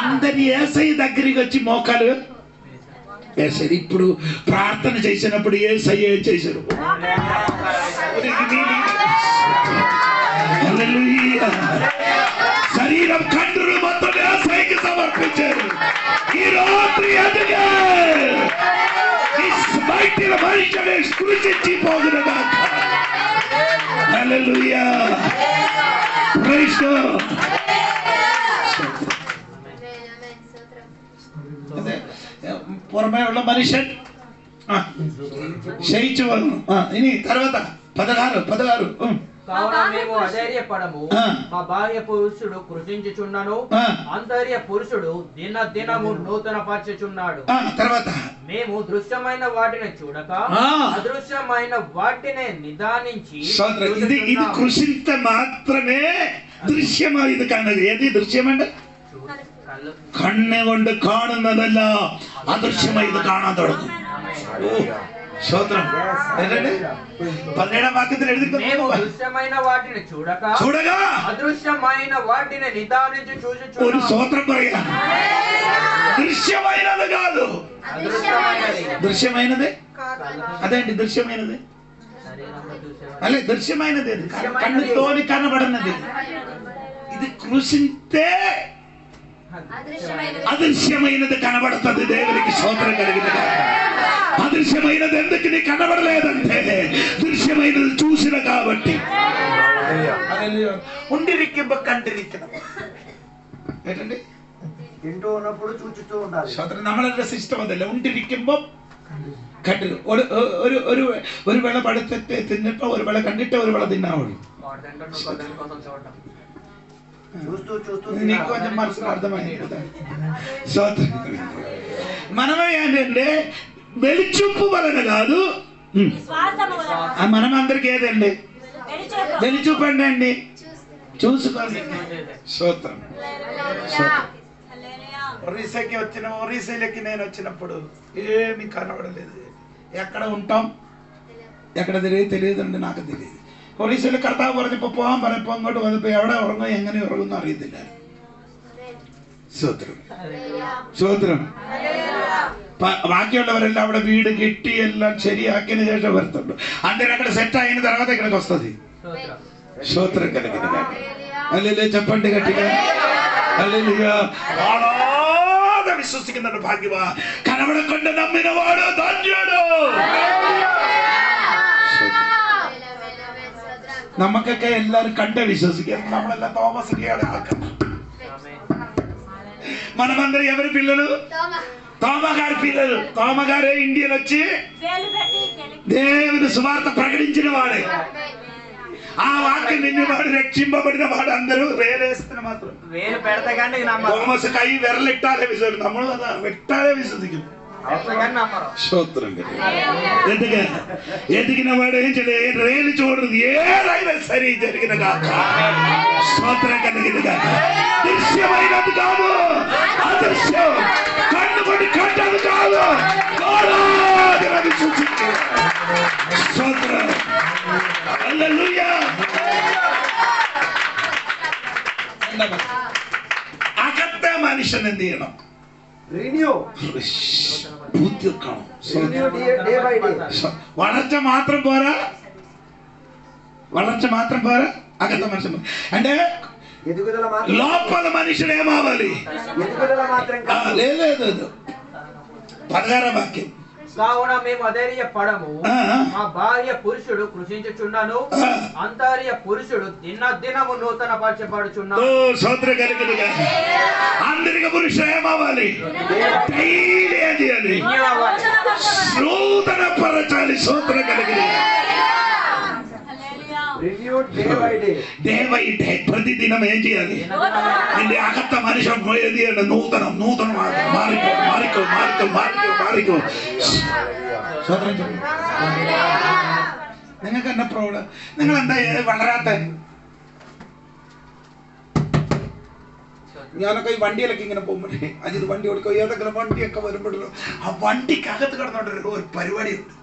అందరి ఏసై దగ్గరికి వచ్చి మోకాలు వేసారు. ఇప్పుడు ప్రార్థన చేసినప్పుడు ఏసై ఏం చేశారు? శరీరం కండ్రులు మొత్తం ఏసైకి సమర్పించారు. ఈ రాత్రి ఎదుగా బయట మనిషిని స్పృశించి పోగునగా. హల్లెలూయా. Praise God. പുറമേ ഉള്ള മനുഷ്യൻ ക്ഷയിച്ചു വന്നു. ഇനി తర్వాత 16 కావున మేము అధైర్యపడము, మా భార్య పురుషుడు కృషించుచున్నాను, అంతర్య పురుషుడు దినము నూతన పరచుచున్నాడు. తర్వాత మేము దృశ్యమైన వాటిని చూడక అదృశ్యమైన వాటిని నిదానించి. ఇది కృషించే మాత్రమే ദൃശ്യമായി ഇത് കാണുന്നത്. ഏത് ദൃശ്യമുണ്ട്? കണ്ണ് കൊണ്ട് കാണുന്നതല്ല, അദൃശ്യമായി ഇത് കാണാൻ തുടങ്ങും. പതിനേഴാം വാക്യത്തിൽ എഴുതി, దృశ్యమైన వాటిని చూడక అదృశ్యమైన వాటిని నిదానించి చూచుచున్నాము. ഒരു സ്തോത്രം പറയാ. ദൃശ്യమైనది కాదు, దృశ్యమైనది. అదేంటి దృశ్యమైనది? అలే దృశ్యమైనది కన్నుతోని కనబడినది. ఇది కృషింతే అదృశ్యమైనది కనబడుతుంది. దేవునికి స్తోత్రం కలిగినది. అదృశ్యమైనది ఎందుకు నీ కనబడలేదంటే దృశ్యమైనది చూసిన కాబట్టి. ఉండిరిక్కింప కంటిరిക്കണം. ఏంటండి? తింటూ ఉన్నప్పుడు చూచుతూ ఉండాలి. స్తోత్రం. നമ്മളെ സിസ്റ്റം അതല്ല. ഉണ്ടിരിക്കുമ്പോ കണ്ടു. ഒരു വേള പടുത്തിട്ട് തിന്നിട്ട് ഒരു വേള കണ്ടിട്ട് ഒരു വേള തിന്നാവുള്ളൂ. నీకు కొంచెం మనసుకు అర్థమైంది కదా. మనమే ఏంటంటే వెలిచూపు వలన కాదు. మనం అందరికి ఏదండి? వెలిచూపండి అండి, చూసుకోండి. స్తోత్రం. ఒరిస్సాకి ఒరిస్సాలకి నేను వచ్చినప్పుడు ఏమి కనబడలేదు. ఎక్కడ ఉంటాం, എక్కడ తెలియదండి, నాకు తెలియదు. പോലീസിൽ കർത്താവ് പറഞ്ഞപ്പോ പോകാൻ പറഞ്ഞപ്പോ അങ്ങോട്ട് വന്നപ്പോ എവിടെ ഉറങ്ങും എങ്ങനെ ഉറങ്ങും അറിയത്തില്ല. സ്വത്രം സ്വത്രം. ബാക്കിയുള്ളവരെല്ലാം അവിടെ വീട് കെട്ടി എല്ലാം ശരിയാക്കിയതിനു ശേഷം വരത്തുള്ളൂ. അങ്ങനെ అక్కడ సెట్ అయిన తర్వాత ఇక్కడికి వస్తుంది. స్తోత్రం కలిగిన హల్లెలూయా. చెప్పండి గట్టిగా హల్లెలూయా. అలాగే విశ్వసిക്കുന്നവർ ഭാഗ്യവാൻ, കനവടക്കൊണ്ട് നമ്മിനവാడు ധന്യడు. നമുക്കൊക്കെ എല്ലാരും കണ്ട് വിശ്വസിക്കാം. നമ്മളെല്ലാം തോമസ് మనమందరం ఎవరి పిల్లలు? తోమగారి పిల్లలు. తోమగారే ఇండియన్ వచ్చి దేవుని సువార్త ప్రకటించిన వాడే. ఆ వాక్యం నిన్నవాడు రక్షింపబడిన వాడు. అందరూ వేరేస్తున్న మాత్రం തോമസ് കൈ വിരലിട്ടാലേ വിശ്വസിക്കും. നമ്മൾ വെട്ടാലേ വിശ്വസിക്കും. ఎదిగిన వాడు ఏం చేయలేదు. రేలు చూడదు. ఏదైనా సరే జరిగిన కాక స్తోత్రం కలిగింది కాక. దృశ్యమైనది కాదు, అదృశ్యం. కన్ను కొట్టి కట్టదు కాదు. స్తోత్రం. హల్లెలూయా. അകത്തെ മനുഷ്യൻ എന്ത് ചെയ്യണം? വളർച്ച മാത്രം പോരാ. വളർച്ച മാത്രം പോരാ. അകത്തെ മനുഷ്യൻ అంటే ఎదుగుదల మాత్రం లోపల మనుషుడు ఏమవ్వాలి? ఎదుగుదల మాత్రం కాదు. లేదు 16వ వాక్యం. కావున మేము అధైర్య పడము, మా బాహ్య పురుషుడు కృషించుచున్నాను, అంతర్య పురుషుడు దినము నూతన పరచబడుచున్నాడు. స్తోత్రం కలుగునుగా. అందరికీ పురుషుడు ఏమవ్వాలి? డైలీ ఏం చేయాలి? నూతన పరచాలి. స్తోత్రం కలుగునుగా. డే బై డే ప్రతిదినం ఏం చేయాలి? అగత్త మనిషి నూతనం മാറിക്കോ. നിങ്ങൾക്ക് എന്നാ പ്രോബ്ലം? നിങ്ങൾ എന്താ വളരാത്ത? ഞാനൊക്കെ ഈ വണ്ടിയിലൊക്കെ ഇങ്ങനെ പോകുമ്പോഴേ അജിത് വണ്ടി ഓടിക്കോ, ഏതെങ്കിലും വണ്ടിയൊക്കെ വരുമ്പോഴല്ലോ ആ വണ്ടിക്കകത്ത് കിടന്നോണ്ട് ഒരു പരിപാടിയുണ്ട്.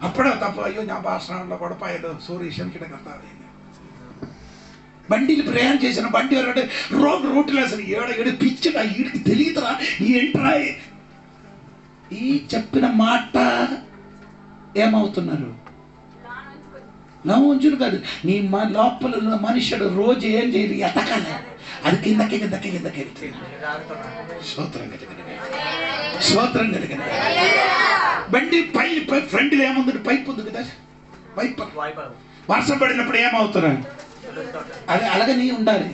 അപ്പോഴോ തപ്പോ അയ്യോ ഞാൻ ഭാഷണമുള്ള കുഴപ്പമായല്ലോ, സോറി ക്ഷമിക്കട്ടെ കർത്താവേ. బండిలు ప్రయాణం చేసిన బండి ఎవరంటే రాంగ్ రూట్లో అసలు ఏడ పిచ్చగా వీడికి తెలియదురా ఏంట్రా ఈ చెప్పిన మాట ఏమవుతున్నారు? ఉంచును కాదు, నీ లోపల ఉన్న మనుషుడు రోజు ఏం చేయదు, ఎతకాలి. అది కిందకి స్తోత్రం కలిగిన బండి పై ఫ్రంట్ ఏముంది? పైప్ ఉంది కదా, పైప్. వర్షం పడినప్పుడు ఏమవుతున్నారు? అది అలాగే నీ ఉండాలి.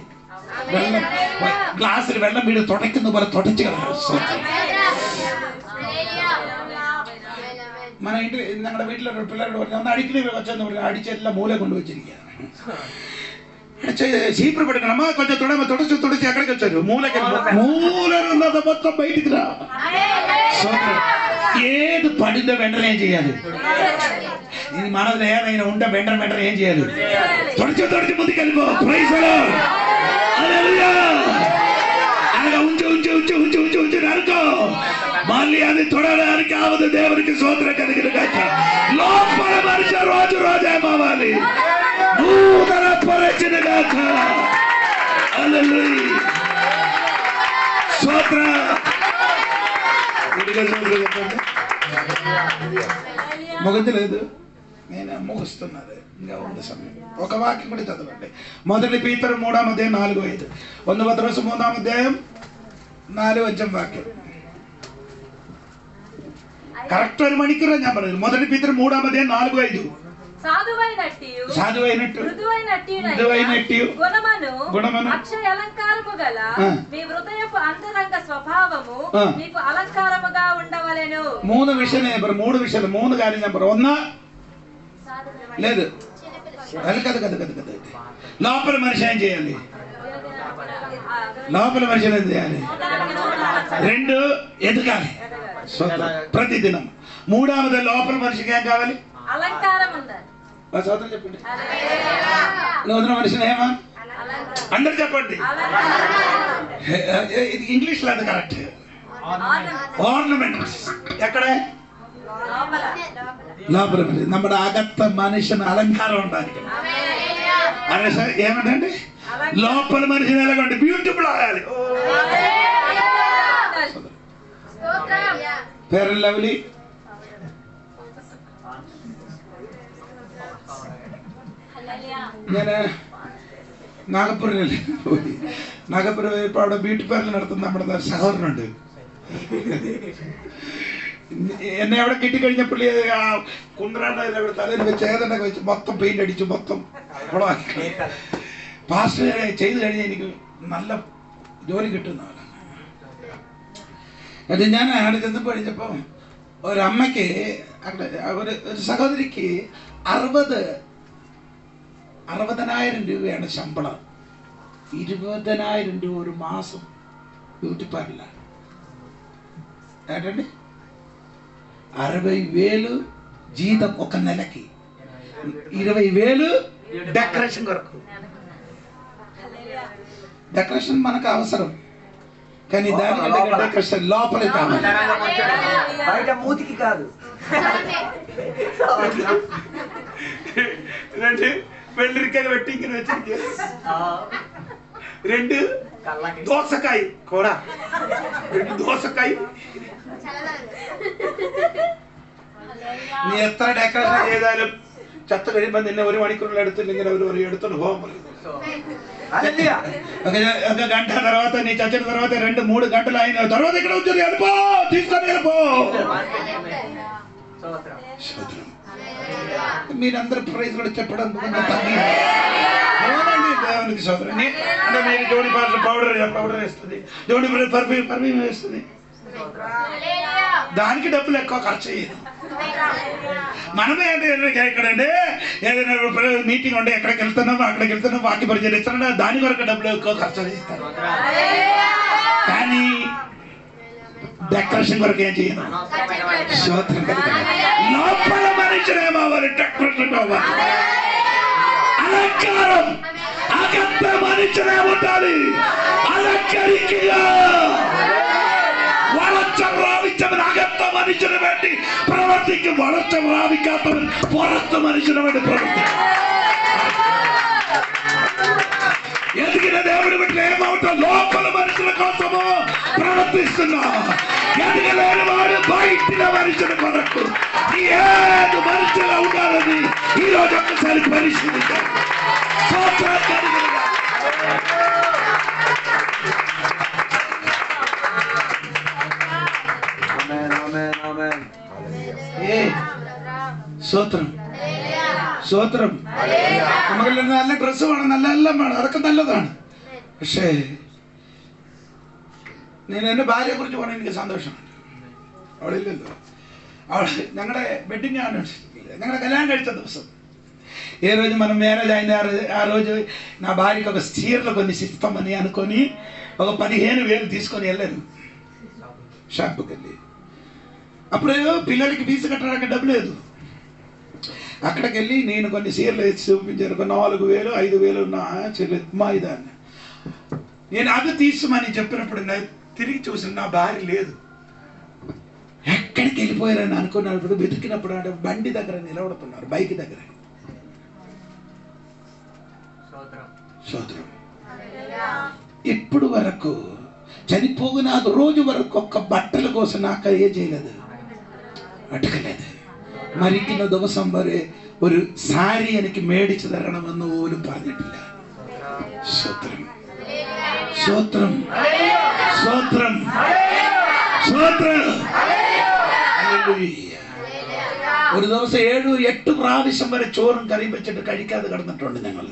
ഗ്ലാസ്സിൽ വെള്ളം വീട് തുടയ്ക്കുന്ന പോലെ തുടച്ചു കളയാം. మన ఇంటి ഞങ്ങളുടെ വീട്ടിലെ പിള്ളേരോട് പറഞ്ഞു ഒന്ന് അടിക്കണേ കൊച്ചെന്ന് പറഞ്ഞു. അടിച്ചെല്ലാം മൂല കൊണ്ടുവച്ചിരിക്കുകയാണ്. చీపురు పెట్టుకున్నామా కొంచెం తుడచి ఎక్కడికి వచ్చారు? మూలన్నది మొత్తం బయటికి రా. ఏది పడిందో వెంటనే ఏం చేయాలి? ఇది మనది ఏదైనా ఉంటే వెంటనే ఏం చేయాలి? తుడిచి ముందుకు వెళ్ళిపో. Praise the lord. హల్లెలూయా. అనగా ఉంచు అనుకో. మళ్ళీ అది తొడడానికి అవదు. దేవునికి స్తోత్రం కలిగిన గాక. లోపల మనిషి రోజు ఏమవ్వాలి? నూతన పరచిన గాక. హల్లెలూయా. స్తోత్రం. ముగింది లేదు, నేను ముగిస్తున్నది. ఇంకా ఉంది సమయం. ఒక వాక్యం కూడా చదవండి. 1 Peter 3:4-5. 1 Petrus 3:4 വാക്യം. കറക്റ്റ് ഒരു മണിക്കൂറാണ് ഞാൻ പറയുന്നത്. 1 Peter 3:4-5. సాధువైనట్టు గుణమును అక్షయ అలంకారము గల మీ హృదయపు అంతరంగ స్వభావము మీకు అలంకారముగా ఉండవలెను. 3 విషయాలు 3 కాര്യം చెప్పరు. ఒన్నా లేదు కదా. లోపల మనిషి ఏం చేయాలి? లోపల మనిషి ఏం చేయాలి? 2 ఎదగాలి ప్రతిదినం. 3వది లోపల మనిషికి ఏం కావాలి? అలంకారం ఉండాలి. సోదరులు చెప్పండి. నూతన మనిషిని ఏమా? అందరు చెప్పండి. ఇంగ్లీష్ లో అది కరెక్ట్. ഓർണമെന്റ്സ് എക്കടെ? లోపల നമ്മുടെ അകത്ത മനുഷ്യന് അലങ്കാരം ഉണ്ടായിരിക്കണം. అదే సార్ ఏమంటే లోపల మనిషిని ఎలాగంటే బ్యూటిఫుల్ ఆగాలి. Fair and lovely. ഞാൻ നാഗപ്പുരം ഇപ്പോൾ അവിടെ ബ്യൂട്ടി പാർലർ നടത്തുന്ന നമ്മുടെ സഹോദരനുണ്ട്. എന്നെ അവിടെ കിട്ടിക്കഴിഞ്ഞപ്പോൾ ആ കുണ്ടറാണ്ട് അവിടെ തലയിൽ വെച്ച് ഏതെണ്ണൊക്കെ വെച്ച് മൊത്തം പെയിന്റ് അടിച്ചു, മൊത്തം കുളമാക്കി. പാസ്റ്റ് ചെയ്ത് കഴിഞ്ഞാൽ എനിക്ക് നല്ല ജോലി കിട്ടുന്നവരാണ്. അത് ഞാൻ അവിടെ ചെന്നപ്പോൾ കഴിഞ്ഞപ്പോൾ ഒരമ്മയ്ക്ക് ഒരു സഹോദരിക്ക് 60,000 രൂപയാണ് ശമ്പളം. 20,000 രൂപ ഒരു മാസം ബ്യൂട്ടി പാർലറിലാണ്. ఏంటండి 60,000 జీతం ఒక నెలకి, 20,000 డెకరేషన్ కొరకు. డెకరేషన్ మనకు అవసరం, కానీ దానికంటే డెకరేషన్ లోపలే కావాలి, బయట మూతికి కాదు. వెள்ளరికాయలు పెట్టి ఇంక వెచ్చిరిక 2 దోసకాయ కూడా 2 దోసకాయ. നീ എത്ര ഡെക്കറേഷൻ ചെയ്താലും ചത്ത കഴിയുമ്പോൾ നിന്നെ ഒരു മണിക്കൂറിൽ എടുത്തില്ലെങ്കിൽ അവർ ഒരു എടുത്തോണ്ട് പോകാൻ പറയും. ఒక గంట తర్వాత నీ చచ్చిన తర్వాత 2-3 గంటలు అయిన తర్వాత ఇక్కడ ఉంటుంది వెళ్ళిపో, తీసుకొని వెళ్ళిపో. మీరందరూ ప్రైజ్ కూడా చెప్పడం అవునండి దేవునికి సోదరు. అంటే మీరు జోడి పౌడర్ వేస్తుంది, జోడి పర్ఫ్యూమ్ వేస్తుంది, దానికి డబ్బులు ఎక్కువ ఖర్చు అయ్యేది. మనమే అంటే ఎక్కడంటే ఏదైనా మీటింగ్ ఉంటే ఎక్కడికి వెళ్తున్నామో అక్కడికి వెళ్తున్నాం, వాక్య పరిచయం ఇస్తానంటే దాని వరకు డబ్బులు ఎక్కువ ఖర్చు చేస్తారు. కానీ డెకరేషన్ వరకు ఏం చేయను. లోపల మనుషులేమవ్వాలి, డెకరేషన్ అవ్వాలి, అలంకారం అగత్త మనుషులే ఉండాలి. అలంకరికగా വളർച്ചം പ്രാപിച്ചവൻ അകത്ത മനുഷ്യന് വേണ്ടി പ്രവർത്തിക്കും, വളർച്ച പ്രാപിക്കാത്തവൻ പുറത്ത് മനുഷ്യന് വേണ്ടി പ്രവർത്തിക്കും. ఎదిగిన దేవుడి బిడ్డలు ఏమవుతాం? లోపల మనుషుల కోసము ప్రవర్తిస్తున్నా. ఎదగలేని వాడు బయటిన మనుషుల కొరకు ఏది మనుషులు ఉండాలని ఈ రోజు ఒక్కసారి పరిశీలించాలి. സ്തോത്രം സ്തോത്രം. നമുക്ക് നല്ല ഡ്രസ്സ് വേണം, നല്ല എല്ലാം വേണം, അതൊക്കെ നല്ലതാണ്. പക്ഷേ ഞാൻ എൻ്റെ ഭാര്യയെ കുറിച്ച് പറഞ്ഞാൽ എനിക്ക് സന്തോഷമാണ്. അവിടെ ഇല്ലല്ലോ, അവിടെ ഞങ്ങളുടെ వెడ్డింగ్ ഞങ്ങളുടെ కళ్యాణం കഴിച്ച ദിവസം ఏ రోజు మనం మ్యారేజ్ అయిన ఆ రోజు నా భార్యకి ఒక చీరలు కొన్ని ఇస్తామని అనుకొని ఒక 15,000 తీసుకొని వెళ్ళాను షాప్కి వెళ్ళి. అప్పుడు పిల్లలకి ఫీజు కట్టడానికి డబ్బు లేదు. అక్కడికి వెళ్ళి నేను కొన్ని చీరలు వేసి చూపించాను. 4,000 5,000 నా చీరలు మా ఇదాన్ని నేను అది తీసుకోమని చెప్పినప్పుడు తిరిగి చూసిన నా భార్య లేదు. ఎక్కడికి వెళ్ళిపోయారని అనుకున్నప్పుడు వెతికినప్పుడు అంటే బండి దగ్గర నిలబడుతున్నారు, బైక్ దగ్గర. సోదరం ఇప్పుడు వరకు చనిపోగిన రోజు వరకు ఒక్క బట్టల కోసం నాకు ఏ చేయలేదు, അടക്കలేదు. മരിക്കുന്ന ദിവസം വരെ ഒരു സാരി എനിക്ക് മേടിച്ചു തരണമെന്ന് പോലും പറഞ്ഞിട്ടില്ല. സ്തോത്രം സ്തോത്രം സ്തോത്രം സ്തോത്രം. ഒരു ദിവസം 7-8 പ്രാവശ്യം വരെ ചോറും കറിയും വെച്ചിട്ട് കഴിക്കാതെ കിടന്നിട്ടുണ്ട് ഞങ്ങൾ.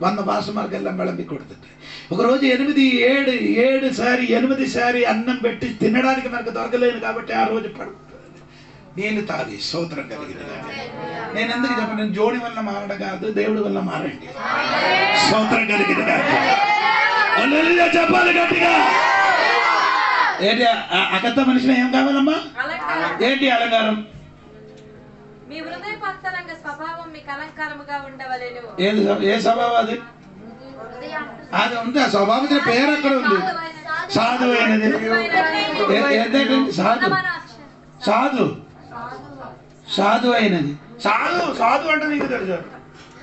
വന്ന ഭാഷമാർക്കെല്ലാം വിളമ്പി കൊടുത്തിട്ട് ఒక రోజు 8 సారి అన్నం పెట్టి తినడానికి మనకు దొరకలేదు కాబట్టి ఆ రోజు నేను తాగి స్తోత్రం కలిగిన. నేను ఎందుకు చెప్పను, నేను జోడి వల్ల మారడం కాదు, దేవుడి వల్ల మారండి. స్తోత్రం కలిగిన చెప్పాలి గట్టిగా. ఏంటి అకత్త మనిషిని ఏం కావాలమ్మా? ఏంటి అలంకారం? మీ హృదయపంతరంగ స్వభావం మీకు అలంకారముగా ఉండవలెను. ఏ స్వభావం అది? అది ఉంది. ఆ స్వభావത്തിന് పేరు అక్కడ ఉంది, సాధువైనది. సాధు సాధు అయినది. సాధు అంటే నీకు తెలుసు,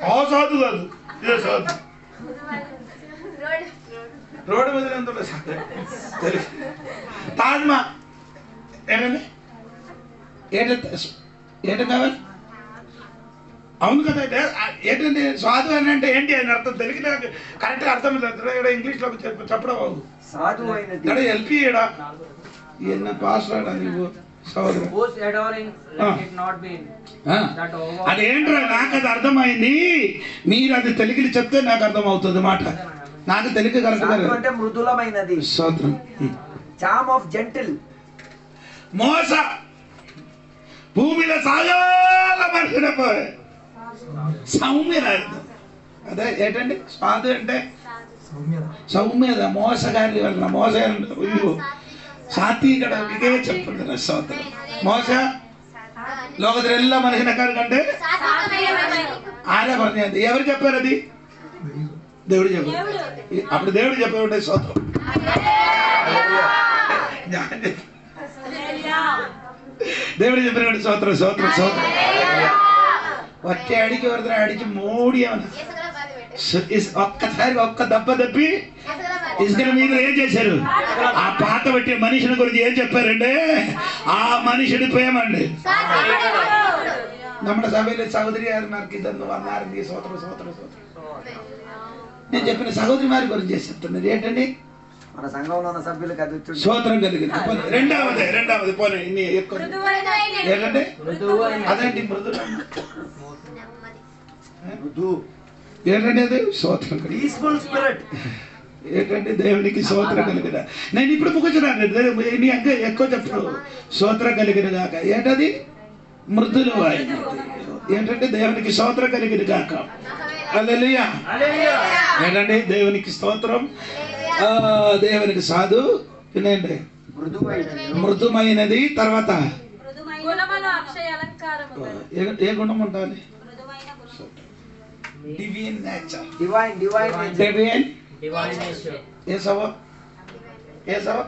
ఆ సాధు కాదు, ఇదే సాధు. రోడ్డు మీద ఎంత తెలుసు. తాజ్మా ఏంటండి, ఏంటంటే కావాలి? అవును కదా. ఏంటంటే సాధు అని అంటే ఏంటి అని అర్థం తెలియదు, కరెక్ట్గా అర్థం లేదు. ఇంగ్లీష్లో చెప్పడం బాబు సాధు ఎల్పి ఏడా ఎన్న పాస్ రాడా నీవు అదేంట్రా? నాకు అది అర్థమైంది, మీరు అది తెలుగులో చెప్తే నాకు అర్థం అవుతుంది మాట. నాకు తెలుగు కరెక్ట్. మృదులమైనది. స్తోత్రం. చామ్ ఆఫ్ జెంటిల్. మోస భూమిలో సాగాల మనిషినప్పుడు సౌమ్యత. అదే ఏంటండి సాధు అంటే? సౌమ్యత. మోసగారి వల్ల మోస ಸಾತ್ವಿಕಡ ಇದೇ ಚೆಪ್ಪಿದ್ರೆ ಸ್ತೋತ್ರ. ಮೋಸ ಲೋಕದಲ್ಲೆಲ್ಲ ಮನುಷ್ಯನ ಕಂటే ఆరే പറഞ്ഞത്. ఎవరు చెప్పారు అది? దేవుడు చెప్పారు. అప్పుడు దేవుడు చెప్పాడు స్తోత్రం. దేవుడు చెప్పిన స్తోత్రం స్తోత్రం స్తోత్రం. వచ్చే అడిగి వరద అడిగి మోడి ఒక్కసారి ఒక్క దెబ్బ తప్పి ఇసుక మీద ఏం చేశారు? ఆ పాత పెట్టే మనిషిని గురించి ఏం చెప్పారంటే ఆ మనిషిని ప్రేమండి. നമ്മുടെ സഭയിലെ സഹോദരിമാർക്ക് ഇതൊന്ന് വന്നായിരുന്നു സ്വോത്രം സ്വോത്രം സ്വോത്രം. నేను చెప్పిన సహోదరిమారి గురించి చెప్తున్నది ఏంటండి? మన సంఘంలో ఉన్న సభ్యులకు అది వచ్చి స్తోత్రం కలిగింది. రెండవది పోనీ ఇన్ని ఎక్కువ ఏంటంటే అదేంటి మృదు ఏంటంటే అది స్తోత్రం పీస్ఫుల్ స్పిరిట్ ఏంటంటే దేవునికి స్తోత్రం కలిగిన. నేను ఇప్పుడు ముగించున్నాను నీ ఇంకా ఎక్కువ చెప్పు. స్తోత్రం కలిగిన గాక ఏంటది? మృదులు ఆయన ఏంటంటే దేవునికి స్తోత్రం కలిగిన గాక. హల్లెలూయా. ఏంటంటే దేవునికి స్తోత్రం. దేవునికి సాధు వినండి మృదుమైనది. తర్వాత ఏ గుణం ఉండాలి? Divine nature. డివైన్ ఏ స్వభావం? ఏ స్వభావం?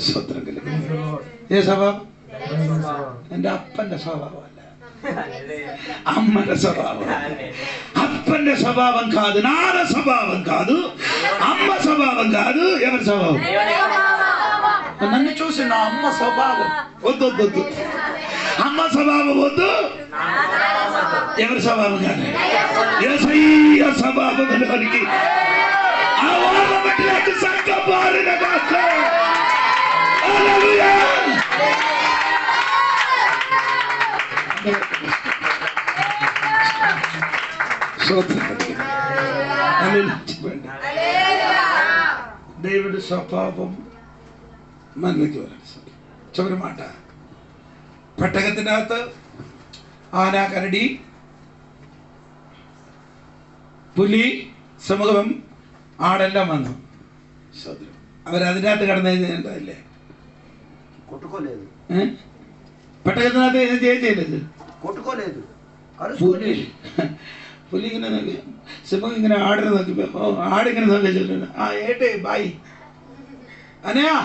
స్తోత్రం కలిగి ఏ స్వభావం? എൻ്റെ അപ്പൻ്റെ സ്വഭാവമല്ല, అమ్మల స్వభావం. అప్పన్న స్వభావం కాదు, నాన్న స్వభావం కాదు, అమ్మ స్వభావం కాదు. ఎవరి స్వభావం? నన్ను చూసి నా అమ్మ స్వభావం వద్దు వద్దు వద్దు. అమ్మ స్వభావం వద్దు. ఎవరి స్వభావం కాదు? యేసయ్య స్వభావంలోనికి ఆ వాళ్ళ బట్టి నాకు సంఘం మారిన గాక. హల్లెలూయా. దేవుడి స్వభావం మనకి చివరి మాట പെട്ടകത്തിനകത്ത് ആന, കരടി, പുലി, സമൂഹം, ആടെല്ലാം വന്നു. അവരതിനകത്ത് കിടന്നല്ലേ కొట్టుకోలేదు. പെട്ടകത്തിനകത്ത് ചെയ്യలేదు, కొట్టుకోలేదు. പുലി ഇങ്ങനെ നോക്കി, സിംഹം ഇങ്ങനെ ആടിനെ നോക്കിപ്പോ ആടിങ്ങനെ നോക്കി ചോദിച്ചു, ആ ഏട്ടേ ബായ് അനയാ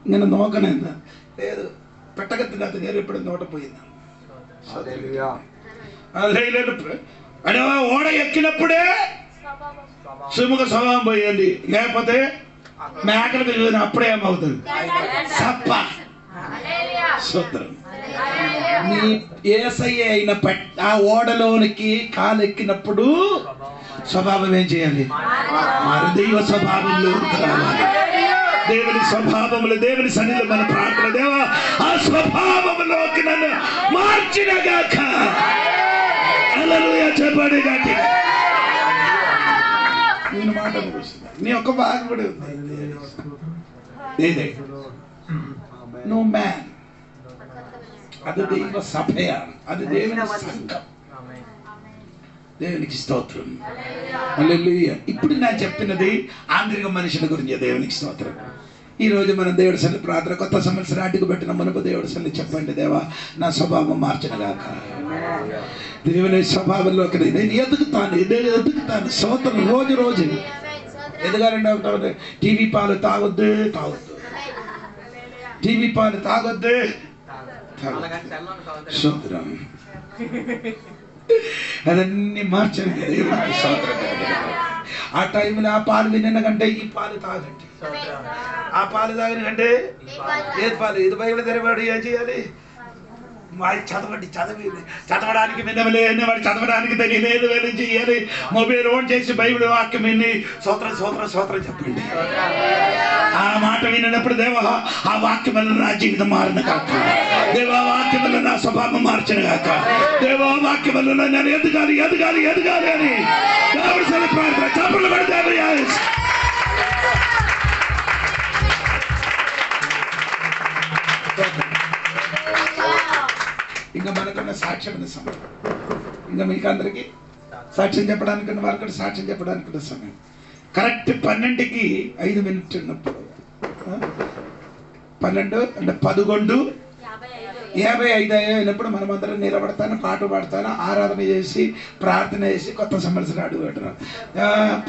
ഇങ്ങനെ നോക്കണേ എന്താ? ഏത് പെട്ടകത്തിനകത്ത് കയറിയപ്പോഴും പോയി అనే ఓడ ఎక్కినప్పుడే సుముఖ స్వభావం పోయింది, లేకపోతే మేకలకు చూసిన అప్పుడే ఏమవుతుంది? సప్ప. సూత్రం. నీ యేసయ్య అయిన ఆ ఓడలోనికి కాలెక్కినప్పుడు స్వభావం ఏం చేయాలి? మరి దైవ స్వభావంలో రావాలి. దేవుని స్వభావములు, దేవుని సన్నిధిలో మన ప్రార్థన, దేవా ఆ స్వభావములోకి నన్ను మార్చినగాక. హల్లెలూయా. చెప్పండి గట్టిగా. నేను మాట ముగిస్తున్నా. నీ ఒక్క భాగం కూడా ఉంది. నువ్వు మ్యాన్, అది దైవ సభయాన్, అది దేవుని సంఘం. దేవునికి స్తోత్రం. హల్లెలూయా. ఇప్పుడు నేను చెప్పినది ఆంతరిక మనుషుల గురించి. దేవునికి స్తోత్రం. ఈ రోజు మనం దేవుడి సన్ని ప్రార్థన, కొత్త సంవత్సరం అడ్డుకు పెట్టిన మనకు దేవుడి సన్ని చెప్పండి, దేవా నా స్వభావం మార్చనుగాక. దేవుని స్వభావంలోకి నేను ఎదుగుతాను. స్తోత్రం. రోజు ఎదగాలంటే ఉంటారు. టీవీ పాలు తాగొద్దు. టీవీ పాలు తాగొద్దు. స్తోత్రం. అదన్నీ మార్చండి. దేవునికి స్తోత్రం. ఆ టైంలో ఆ పాలు విన్న కంటే ఈ పాలు తాగండి. ఆ పాలు తాగిన కంటే ఏది పాలు? ఇది బైబిల్ తెరవాడు ఏం చేయాలి? చదవడానికి వినవలేదు, వాడు చదవడానికి తెలియలేదు, వేరే చేయాలి. మొబైల్ ఓన్ చేసి బైబిల్ వాక్యం విని స్తోత్రం చెప్పండి. ఆ మాట విన్నప్పుడు దేవా ఆ వాక్యం వల్ల నా జీవితం మారిన కాక, దేవా వాక్యం వల్ల నా స్వభావం మార్చిన కాక, దేవా వాక్యం వల్ల నేను ఎదగాలి అని దేవుడి సన్నిధిలో ప్రార్థన. చప్పట్లు కొట్టి ఇంకా మనకున్న సాక్ష్యం సమయం, ఇంకా మీకు అందరికి సాక్ష్యం చెప్పడానికి వారికి సాక్ష్యం చెప్పడానికి సమయం. కరెక్ట్ 12కి 5 మినిట్లు ఉన్నప్పుడు 12 అంటే 11:55 అయినప్పుడు మనం అందరం నిలబడతాను, పాట పాడతాను, ఆరాధన చేసి പ്രാർത്ഥന చేసి കൊത്ത സംവത്സരം അടുകെട്ടണം.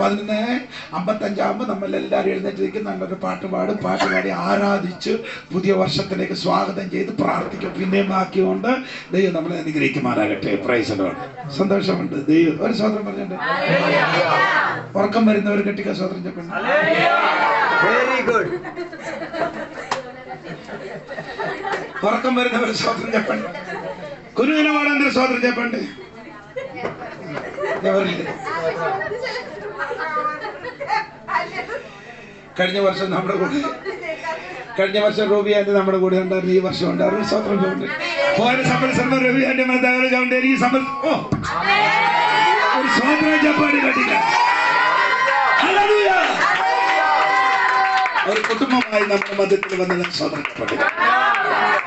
11:55 നമ്മളെല്ലാവരും എഴുന്നേറ്റിരിക്കും, നല്ലൊരു പാട്ട് പാടി ആരാധിച്ച് പുതിയ വർഷത്തിലേക്ക് സ്വാഗതം ചെയ്ത് പ്രാർത്ഥിക്കും. പിന്നെയും ബാക്കിയുണ്ട്. ദൈവം നമ്മളെ അനുഗ്രഹിക്കുമാറാകട്ടെ. Praise Lord. സന്തോഷമുണ്ട്. ദൈവം ഒരു സ്വതന്ത്രം പറഞ്ഞിട്ടുണ്ട്. ഉറക്കം വരുന്നവർ കെട്ടിക്ക സ്വതന്ത്രം చెప్పండి. Very good. ఉరకం വരുന്നവർ స్తోత్రం చెప్పండి. కురువిన వాడందరూ స్తోత్రం చెప్పండి. ఎవరు లేదు. കഴിഞ്ഞ വർഷം നമ്മുടെ കൂടെ, കഴിഞ്ഞ വർഷം റൂബി ആൻറ്റി നമ്മുടെ കൂടെ ഉണ്ടായിരുന്നു. ഈ വർഷം ഉണ്ടായിരുന്നു. స్తోత్రం చెప్పండి. പോയ సంవత్సరం రవి ఆంటీ మన దగ్గరగా ఉండేది. ఈ సంవత్సరం ഒരു స్తోత్రం చెప్పండి గట్టిగా. ഹല്ലേലൂയ. ഒരു കുടുംബമായി നമ്മുടെ മധ്യത്തിൽ വന്നതിന് స్తోత్రం చెప్పండి.